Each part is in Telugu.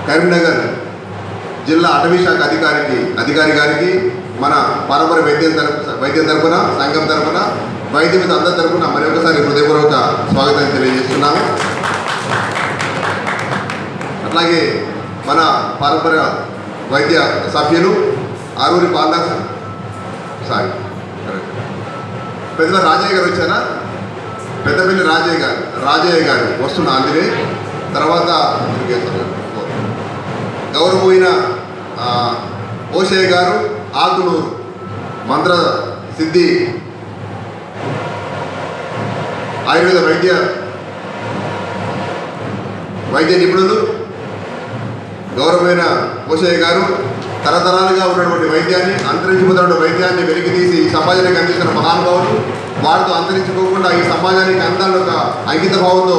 కరీంనగర్ జిల్లా అటవీ శాఖ అధికారి గారికి మన పారంపర్య వైద్యం తరపున సంఘం తరపున వైద్య మీద అందరి తరపున మరొకసారి హృదయపూర్వక స్వాగతం తెలియజేస్తున్నాము. అట్లాగే మన పారంపర్య వైద్య సభ్యులు ఆరూరి పెద్దల రాజయ్య గారు వచ్చారా, పెద్దపల్లి రాజయ్య గారు వస్తున్న అందుకే తర్వాత గౌరవమైన ఓషయ్య గారు ఆకునూరు మంత్ర సిద్ధి ఆయుర్వేద వైద్య నిపుణులు గౌరవమైన ఓషయ్య గారు తరతరాలుగా ఉన్నటువంటి వైద్యాన్ని, అంతరించిపోతున్న వైద్యాన్ని వెలికితీసి ఈ సమాజానికి అందిస్తున్న మహానుభావులు. వారితో అంతరించుకోకుండా ఈ సమాజానికి అందాలను ఒక అంకిత భావంతో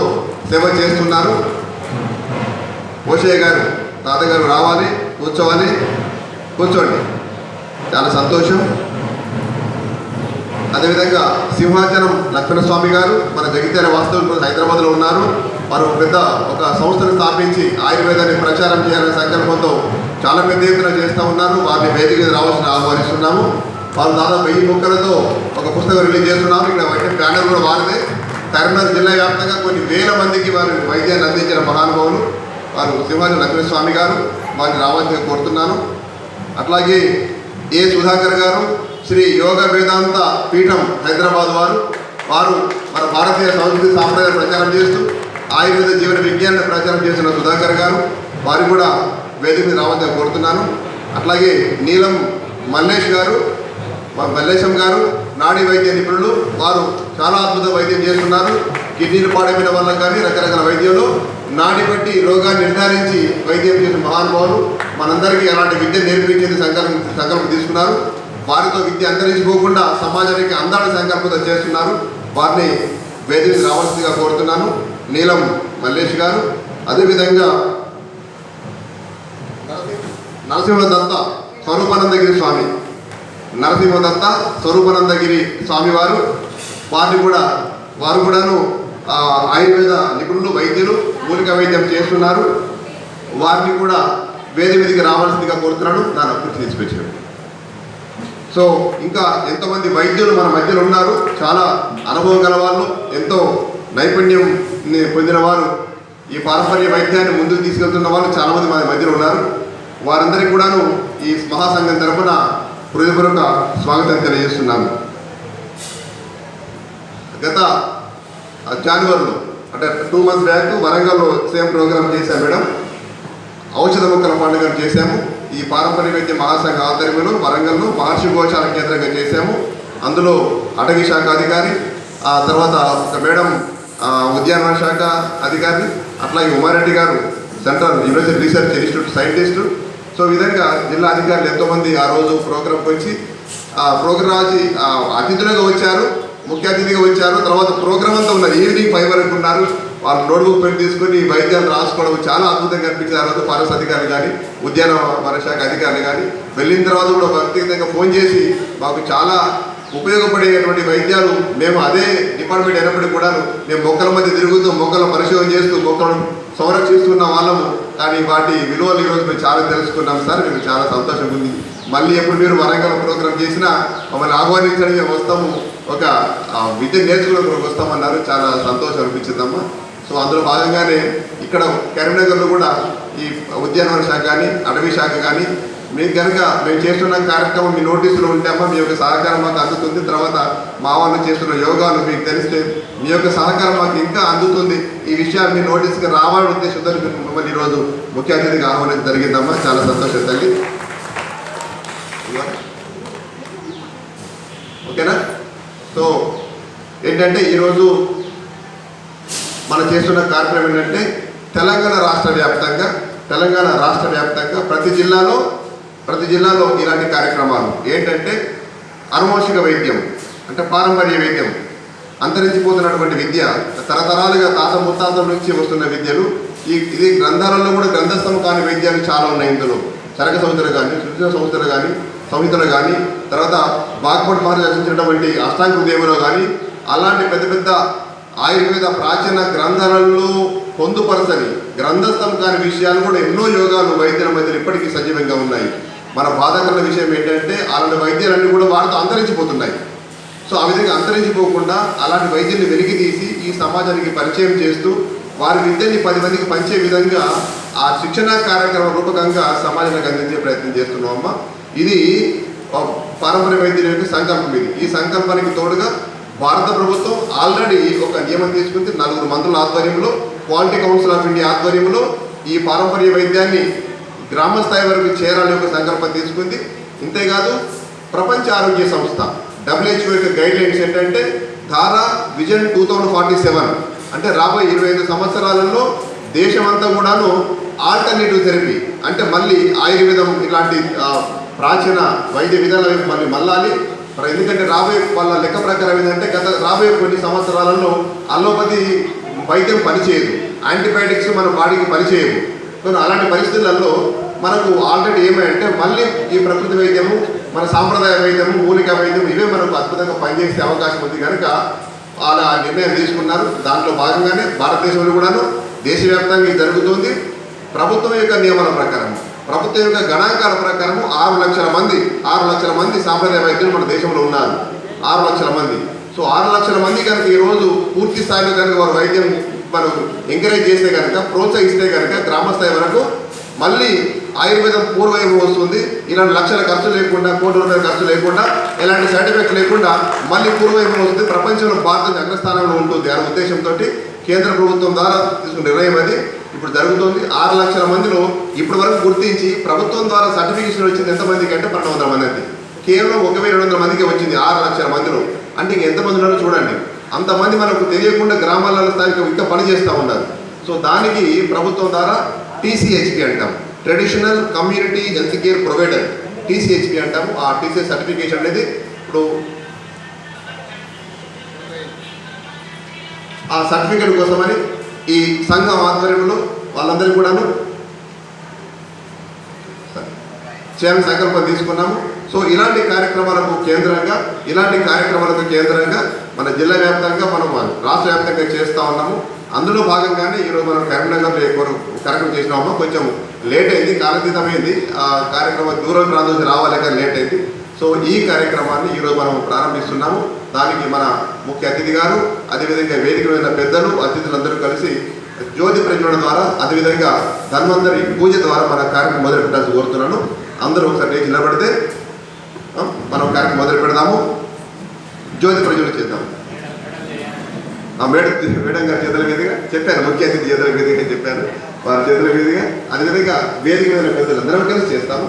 సేవ చేస్తున్నారు. ఓషయ్య గారు తాతగారు రావాలి, కూర్చోండి. చాలా సంతోషం. అదేవిధంగా సింహాచలం లక్ష్మణస్వామి గారు మన జగిత్యాల వాస్తవులు హైదరాబాద్లో ఉన్నారు. వారు ఒక సంస్థను స్థాపించి ఆయుర్వేదాన్ని ప్రచారం చేయాలనే సంకల్పంతో చాలా పెద్ద ఎత్తున చేస్తూ ఉన్నారు. వారిని వేదిక రావాల్సిన ఆహ్వానిస్తున్నాము. వారు దాదాపు 1000 బుక్కలతో ఒక పుస్తకం రిలీజ్ చేస్తున్నారు. ఇక్కడ వైద్య బ్యానర్ కూడా వారిదే. కరీంనగర్ జిల్లా వ్యాప్తంగా కొన్ని వేల మందికి వారు వైద్యాన్ని అందించిన మహానుభావులు వారు సింహాచలం లక్ష్మణస్వామి గారు. వారిని రావాల్సిందిగా కోరుతున్నాను. అట్లాగే ఏ సుధాకర్ గారు శ్రీ యోగ వేదాంత పీఠం హైదరాబాద్ వారు మన భారతీయ సంస్కృతి సాంప్రదాయాలు ప్రచారం చేస్తూ ఆయుర్వేద జీవన విజ్ఞానాన్ని ప్రచారం చేసిన సుధాకర్ గారు వారు కూడా వేదిక మీద రావాల్సిందిగా కోరుతున్నాను. అట్లాగే నీలం మల్లేశం గారు నాడీ వైద్య నిపుణులు. వారు చాలా అద్భుత వైద్యం చేస్తున్నారు. కిడ్నీలు పాడైన వల్ల కానీ రకరకాల వైద్యంలో నాడి బట్టి రోగాన్ని నిర్ధారించి వైద్యం చేసిన మహానుభావులు. మనందరికీ అలాంటి విద్య నేర్పించేది సంకల్పం తీసుకున్నారు. వారితో విద్య అంతరించిపోకుండా సమాజానికి అందాల సంకల్పంతో చేస్తున్నారు. వారిని వేదిక రావాల్సిందిగా కోరుతున్నాను. నీలం మల్లేష్ గారు. అదేవిధంగా నరసింహదత్త స్వరూపానందగిరి స్వామి వారు వారు కూడాను ఆయుర్వేద నిపుణులు, వైద్యులు, మూలిక వైద్యం చేస్తున్నారు. వారిని కూడా వేదికకి రావాల్సిందిగా కోరుతున్నాను. దాని అప్పుడు తీసుకొచ్చారు. సో ఇంకా ఎంతోమంది వైద్యులు మన మధ్యలో ఉన్నారు. చాలా అనుభవం గల వాళ్ళు, ఎంతో నైపుణ్యం పొందిన వారు, ఈ పారంపర్య వైద్యాన్ని ముందుకు తీసుకెళ్తున్న వాళ్ళు చాలామంది మన మధ్యలో ఉన్నారు. వారందరికీ కూడాను ఈ మహాసంఘం తరఫున హృదయపూర్వక స్వాగతం తెలియజేస్తున్నాను. గత జనవరిలో అంటే 2 months బ్యాక్ వరంగల్లో సేమ్ ప్రోగ్రామ్ చేశాం మేడం. ఔషధ మొక్కల పండుగ చేశాము. ఈ పారంపర్య వైద్య మహాసంఘ ఆధ్వర్యంలో వరంగల్లో మహర్షి గోశాల కేంద్రంగా చేశాము. అందులో అటవీ శాఖ అధికారి, ఆ తర్వాత ఒక మేడం ఉద్యానవన శాఖ అధికారి, అట్లాగే ఉమారెడ్డి గారు central university research institute scientist. So ఈ విధంగా జిల్లా అధికారులు ఎంతోమంది ఆ రోజు ప్రోగ్రాంకి వచ్చి అతిథులుగా వచ్చారు, ముఖ్య అతిథిగా వచ్చారు. తర్వాత ప్రోగ్రామ్ అంతా ఉన్నారు. ఈవినింగ్ 5 వరకు ఉన్నారు. వాళ్ళు నోట్బుక్ పెట్టి తీసుకొని వైద్యాలు రాసుకోవడం చాలా అద్భుతంగా అనిపించింది. ఆ రోజు ఫారెస్ట్ అధికారులు కానీ ఉద్యానవన శాఖ అధికారులు కానీ వెళ్ళిన తర్వాత కూడా వ్యక్తిగతంగా ఫోన్ చేసి మాకు చాలా ఉపయోగపడేటువంటి వైద్యాలు, మేము అదే డిపార్ట్మెంట్ అయినప్పటికీ కూడా మేము మొక్కల మధ్య తిరుగుతూ మొక్కల పరిశోధన చేస్తూ మొక్కలను సంరక్షిస్తున్న వాళ్ళము. కానీ వాటి విలువలు ఈరోజు మేము చాలా తెలుసుకున్నాం సార్. మేము చాలా సంతోషంగా ఉంది. మళ్ళీ ఎప్పుడు మీరు వరంగల్ ప్రోగ్రాం చేసినా మమ్మల్ని ఆహ్వానించడం మేము వస్తాము, ఒక విద్య నేర్చుకోవడానికి వస్తామన్నారు. చాలా సంతోషం అనిపించిందమ్మా. సో అందులో భాగంగానే ఇక్కడ కరీంనగర్లో కూడా ఈ ఉద్యానవన శాఖ కానీ అటవీ శాఖ కానీ మీకు కనుక మేము చేస్తున్న కార్యక్రమం మీ నోటీసులో ఉంటేమో మీ యొక్క సహకారం మాకు అందుతుంది. తర్వాత మా వాళ్ళు చేస్తున్న యోగాలు మీకు తెలిస్తే మీ యొక్క సహకారం మాకు ఇంకా అందుతుంది. ఈ విషయాలు మీ నోటీస్కి రావాలని ఉద్దేశంతో మిమ్మల్ని ఈరోజు ముఖ్య అతిథిగా ఆహ్వానించడం జరిగిందమ్మా. చాలా సంతోషం తల్లి. ఓకేనా? సో ఏంటంటే ఈరోజు మనం చేస్తున్న కార్యక్రమం ఏంటంటే తెలంగాణ రాష్ట్ర వ్యాప్తంగా ప్రతి జిల్లాలో ఇలాంటి కార్యక్రమాలు ఏంటంటే అనువంశిక వైద్యం అంటే పారంపర్య వైద్యం, అంతరించిపోతున్నటువంటి విద్య, తరతరాలుగా తాత ముత్తాతల నుంచి వస్తున్న విద్యలు. ఇది గ్రంథాలలో కూడా గ్రంథస్థం కాని వైద్యాలు చాలా ఉన్నాయి. ఇందులో చరక సంహితలు కానీ, సృజన సంహితలు కానీ, తర్వాత బాగ్భట్ మహర్షి రచించినటువంటి అష్టాంగ హృదయంలో కానీ అలాంటి పెద్ద పెద్ద ఆయుర్వేద ప్రాచీన గ్రంథాలలో పొందుపరచని గ్రంథస్థం కాని విషయాలు కూడా ఎన్నో యోగాలు వైద్యుల మధ్యలో ఇప్పటికీ సజీవంగా ఉన్నాయి. మన బాధాకరమైన విషయం ఏంటంటే అలాంటి వైద్యాలన్నీ కూడా వారితో అంతరించిపోతున్నాయి. సో ఆ విధంగా అంతరించిపోకుండా అలాంటి వైద్యుల్ని వెలికి తీసి ఈ సమాజానికి పరిచయం చేస్తూ వారి విద్యని 10 మందికి పంచే విధంగా ఆ శిక్షణా కార్యక్రమం రూపకంగా సమాజానికి అందించే ప్రయత్నం చేస్తున్నామమ్మా. ఇది పారంపర్య వైద్యుల యొక్క సంకల్పం. ఇది ఈ సంకల్పానికి తోడుగా భారత ప్రభుత్వం ఆల్రెడీ ఒక నియమం తీసుకుంది. 4 మంత్రుల ఆధ్వర్యంలో, క్వాలిటీ కౌన్సిల్ ఆఫ్ ఇండియా ఆధ్వర్యంలో ఈ పారంపర్య వైద్యాన్ని గ్రామ స్థాయి వరకు చేరాలని ఒక సంకల్పం తీసుకుంది. ఇంతేకాదు ప్రపంచ ఆరోగ్య సంస్థ WHO యొక్క గైడ్ లైన్స్ ఏంటంటే ధారా విజన్ 2047 అంటే రాబోయే 25 సంవత్సరాలలో దేశమంతా కూడాను ఆల్టర్నేటివ్ థెరపీ అంటే మళ్ళీ ఆయుర్వేదం ఇలాంటి ప్రాచీన వైద్య విధానాల వైపు మళ్ళీ మళ్ళాలి. ఎందుకంటే రాబోయే వాళ్ళ లెక్క ప్రకారం ఏంటంటే రాబోయే కొన్ని సంవత్సరాలలో అలోపతి వైద్యం పనిచేయదు, యాంటీబయాటిక్స్ మన బాడీకి పనిచేయదు. అలాంటి పరిస్థితులలో మనకు ఆల్రెడీ ఏమంటే మళ్ళీ ఈ ప్రకృతి వైద్యము, మన సాంప్రదాయ వైద్యము, మూలికా వైద్యం ఇవే మనకు అద్భుతంగా పనిచేసే అవకాశం ఉంది కనుక అలా నిర్ణయం తీసుకున్నారు. దాంట్లో భాగంగానే భారతదేశంలో కూడాను దేశవ్యాప్తంగా ఇది జరుగుతుంది. ప్రభుత్వం యొక్క నియమాల ప్రకారం, ప్రభుత్వం యొక్క గణాంకాల ప్రకారం 6 లక్షల మంది సాంప్రదాయ వైద్యులు మన దేశంలో ఉన్నారు. 6 లక్షల మంది. సో 6 లక్షల మంది కనుక ఈరోజు పూర్తి స్థాయిలో కనుక వారు వైద్యం మనం ఎంకరేజ్ చేస్తే కనుక, ప్రోత్సహిస్తే కనుక గ్రామ స్థాయి వరకు మళ్ళీ ఆయుర్వేదం పూర్వవైపు వస్తుంది. ఇలాంటి లక్షల ఖర్చు లేకుండా, కోట్ల రూపాయల ఖర్చు లేకుండా, ఎలాంటి సైడ్ ఎఫెక్ట్స్ లేకుండా మళ్ళీ పూర్వవైపు వస్తుంది. ప్రపంచంలో భారతదేశం అగ్రస్థానంలో ఉంటుంది అనే ఉద్దేశంతో కేంద్ర ప్రభుత్వం ద్వారా తీసుకున్న నిర్ణయం అది ఇప్పుడు జరుగుతుంది. 6 లక్షల మందిలో ఇప్పటి వరకు గుర్తించి ప్రభుత్వం ద్వారా సర్టిఫికేషన్ వచ్చింది ఎంతమందికి అంటే 1200 మంది అండి. కేవలం 1700 మందికి వచ్చింది 6 లక్షల మందిలో. అంటే ఇంకెంతమంది ఉన్నారో చూడండి. అంతమంది మనకు తెలియకుండా గ్రామాల స్థాయికి ఇంకా పనిచేస్తూ ఉన్నారు. సో దానికి ప్రభుత్వం ద్వారా TCHP అంటాం, traditional community health care provider, TCHP అంటాము. ఆ TCH సర్టిఫికేషన్ అనేది ఇప్పుడు ఆ సర్టిఫికేట్ కోసమని ఈ సంఘం ఆధ్వర్యంలో వాళ్ళందరికీ కూడాను చేయాలని సంకల్పం తీసుకున్నాము. సో ఇలాంటి కార్యక్రమాలకు కేంద్రంగా మన జిల్లా వ్యాప్తంగా మనం రాష్ట్ర వ్యాప్తంగా చేస్తూ ఉన్నాము. అందులో భాగంగానే ఈరోజు మనం కరీంనగర్లో కార్యక్రమం చేసినాము. కొంచెం లేట్ అయింది, కాలతీతమైంది. ఆ కార్యక్రమం దూరం ప్రాంతం నుంచి రావాలేక లేట్ అయింది. సో ఈ కార్యక్రమాన్ని ఈరోజు మనం ప్రారంభిస్తున్నాము. దానికి మన ముఖ్య అతిథి గారు, అదేవిధంగా వేదిక మీద పెద్దలు, అతిథులందరూ కలిసి జ్యోతి ప్రజ్వలన ద్వారా, అదేవిధంగా ధన్వంతరి పూజ ద్వారా మన కార్యక్రమం మొదలు పెట్టాల్సి కోరుతున్నాను. అందరూ ఒకసారి లేచి నిలబడితే మనం కార్యక్రమం మొదలు పెడదాము. జ్యోతి ప్రజ్వలన చేద్దాం. మేడం గారి చేతుల మీదుగా చెప్పాను, ముఖ్య అతిథి చేతుల మీదుగా చెప్పాను, వారి చేతుల మీదుగా, అదేవిధంగా వేదిక మీద పెద్దలు అందరం కలిసి చేస్తాము.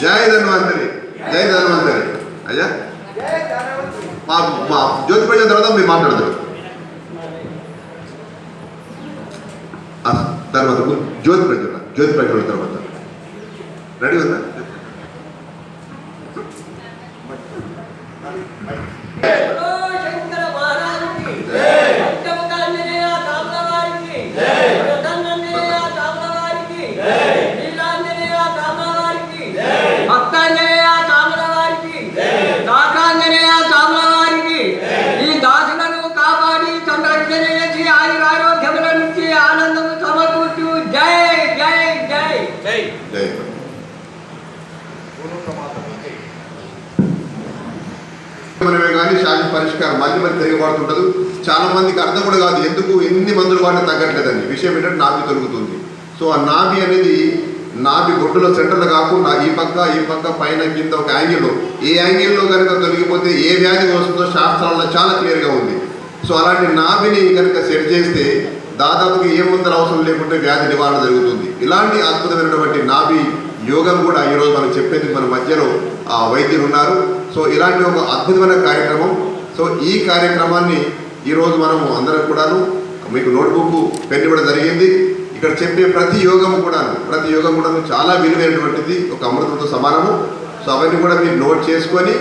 జై ధన్వంతరి, జై ధన్వంతరి. అయ్యా మా జ్యోతి ప్రజ్వలన తర్వాత మీరు మాట్లాడతారు. తర్వాత జ్యోతి ప్రజ్వలన తర్వాత రెడీ ఉందా? మనమే కానీ శాంతి పరిష్కారం మళ్ళీ తిరగబడుతుంటదు. చాలా మందికి అర్థం కూడా కాదు ఎందుకు ఎన్ని మందులు వాడినా తగ్గట్లేదని. విషయం ఏంటంటే నాభి తొలుగుతుంది. సో ఆ నాభి అనేది నాభి బొడ్డులో సెంటర్లో కాకుండా ఈ పక్క పైన కింద ఒక యాంగిల్లో, ఏ యాంగిల్లో కనుక తొలగిపోతే ఏ వ్యాధి వస్తుందో శాస్త్రాల్లో చాలా క్లియర్గా ఉంది. సో అలాంటి నాభిని కనుక సెట్ చేస్తే దాదాపుగా ఏ మందులు అవసరం లేకుంటే వ్యాధి నివారణ జరుగుతుంది. ఇలాంటి అద్భుతమైనటువంటి నాభి యోగం కూడా ఈరోజు మనం చెప్పేందుకు మన మధ్యలో వైద్యులు ఉన్నారు. సో ఇలాంటి ఒక అద్భుతమైన కార్యక్రమం. సో ఈ కార్యక్రమాన్ని ఈరోజు మనము అందరం కూడాను మీకు నోట్బుక్ పెన్ ఇవ్వడం జరిగింది. ఇక్కడ చెప్పే ప్రతి యోగం కూడాను చాలా విలువైనటువంటిది, ఒక అమృతంతో సమానము. సో అవన్నీ కూడా మీరు నోట్ చేసుకొని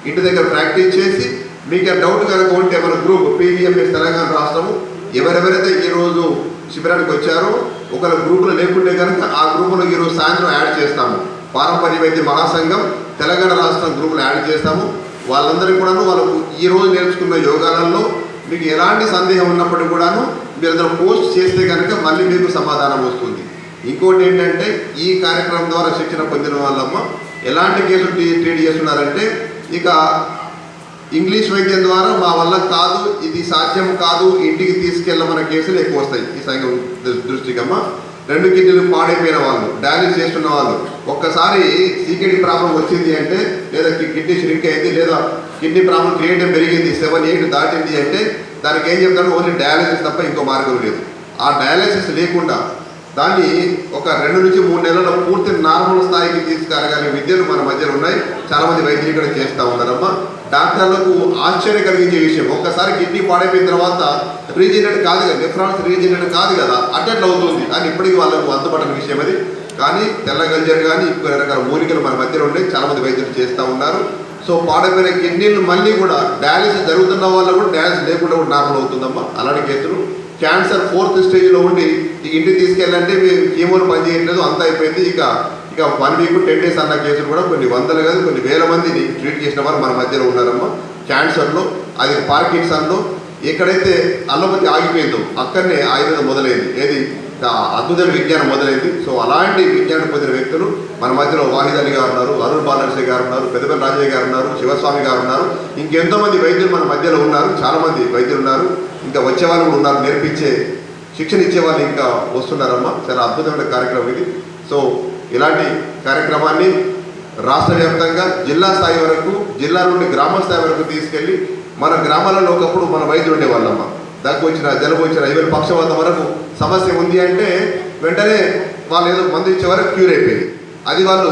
ఇంటి దగ్గర ప్రాక్టీస్ చేసి మీకు డౌట్ కనుక ఉంటే మన గ్రూప్ PVMS తెలంగాణ రాష్ట్రము ఎవరెవరైతే ఈరోజు శిబిరానికి వచ్చారో ఒకవేళ గ్రూపులో లేకుంటే కనుక ఆ గ్రూపులో ఈరోజు సాయంత్రం యాడ్ చేస్తాము. పారంపర్య వైద్య మహాసంఘం తెలంగాణ రాష్ట్రం గ్రూపులో యాడ్ చేస్తాము. వాళ్ళందరికీ కూడాను వాళ్ళకు ఈరోజు నేర్చుకున్న యోగాలలో మీకు ఎలాంటి సందేహం ఉన్నప్పటికీ కూడాను మీరు అందులో పోస్ట్ చేస్తే కనుక మళ్ళీ మీకు సమాధానం వస్తుంది. ఇంకోటి ఏంటంటే ఈ కార్యక్రమం ద్వారా శిక్షణ పొందిన వాళ్ళమ్మ ఎలాంటి కేసులు ట్రీట్ చేస్తున్నారంటే, ఇక ఇంగ్లీష్ వైద్యం ద్వారా మా వల్ల కాదు, ఇది సాధ్యం కాదు, ఇంటికి తీసుకెళ్ళమన్న కేసులు ఎక్కువ వస్తాయి. ఈ సంఘం దృష్టికమ్మ 2 కిడ్నీలు పాడైపోయిన వాళ్ళు, డయాలిసిస్ చేస్తున్న వాళ్ళు, ఒక్కసారి సీకెడీ ప్రాబ్లం వచ్చింది అంటే, లేదా కిడ్నీ ష్రింక్ అయింది, లేదా కిడ్నీ ప్రాబ్లం క్రియేటివ్ పెరిగింది 7-8 దాటింది అంటే దానికి ఏం చెప్తాడు, ఓన్లీ డయాలిసిస్ తప్ప ఇంకో మార్గం లేదు. ఆ డయాలిసిస్ లేకుండా దాన్ని ఒక 2 నుంచి 3 నెలల పూర్తి నార్మల్ స్థాయికి తీసుకురాగలిగే విద్యలు మన మధ్యలో ఉన్నాయి. చాలామంది వైద్యులు ఇక్కడ చేస్తూ ఉన్నారమ్మా. డాక్టర్లకు ఆశ్చర్య కలిగించే విషయం, ఒక్కసారి కిడ్నీ పాడైపోయిన తర్వాత రీజనరేట్ కాదు కదా, నెఫ్రాన్స్ రీజనరేట్ కాదు కదా, అట్లా అవుతుంది అని ఇప్పటికీ వాళ్ళకు అందుబాటున్న విషయం అది. కానీ తెల్ల గల్జర్ కానీ ఇంకో రకాల మూలికలు మన మధ్యలో ఉన్నాయి, చాలామంది వైద్యులు చేస్తూ ఉన్నారు. సో పాడైపోయిన కిడ్నీలు మళ్ళీ కూడా డయాలిసిస్ జరుగుతున్న వాళ్ళు కూడా డయాలిసిస్ లేకుండా కూడా నార్మల్ అవుతుందమ్మా. అలాంటి కేసులు క్యాన్సర్ 4th స్టేజ్లో ఉండి ఇంటికి తీసుకెళ్ళాలంటే కీమోలు పనిచేయట్లేదు, అంతా అయిపోయింది, ఇక 1 వీక్ 10 days అన్న కేసులు కూడా కొన్ని వందలు కాదు కొన్ని వేల మందిని ట్రీట్ చేసిన వారు మన మధ్యలో ఉన్నారమ్మా. క్యాన్సర్లో, అది పార్కిన్సన్లో, ఎక్కడైతే అల్లోపతి ఆగిపోయిందో అక్కడనే ఆయుర్వేదం మొదలైంది, ఏది అద్భుతమైన విజ్ఞానం మొదలైంది. సో అలాంటి విజ్ఞానం పొందిన వ్యక్తులు మన మధ్యలో వాహిద్ అలీ గారు ఉన్నారు, అరుణ్ బాలనర్సే గారు ఉన్నారు, పెద్దపల్లి రాజయ్య గారు ఉన్నారు, శివస్వామి గారు ఉన్నారు, ఇంకెంతోమంది వైద్యులు మన మధ్యలో ఉన్నారు, చాలామంది వైద్యులు ఉన్నారు, ఇంకా వచ్చే వాళ్ళు కూడా ఉన్నారు, నేర్పించే శిక్షణ ఇచ్చే వాళ్ళు ఇంకా వస్తున్నారమ్మా. చాలా అద్భుతమైన కార్యక్రమం ఇది. సో ఇలాంటి కార్యక్రమాన్ని రాష్ట్ర వ్యాప్తంగా జిల్లా స్థాయి వరకు, జిల్లా నుండి గ్రామ స్థాయి వరకు తీసుకెళ్ళి మన గ్రామాలలో ఒకప్పుడు మన వైద్యులు ఉండేవాళ్ళమ్మ. దగ్గు వచ్చిన, జలుబు వచ్చిన, ఈవెన్ పక్షవాతం వరకు సమస్య ఉంది అంటే వెంటనే వాళ్ళు ఏదో మందు ఇచ్చే వరకు క్యూర్ అయిపోయింది. అది వాళ్ళు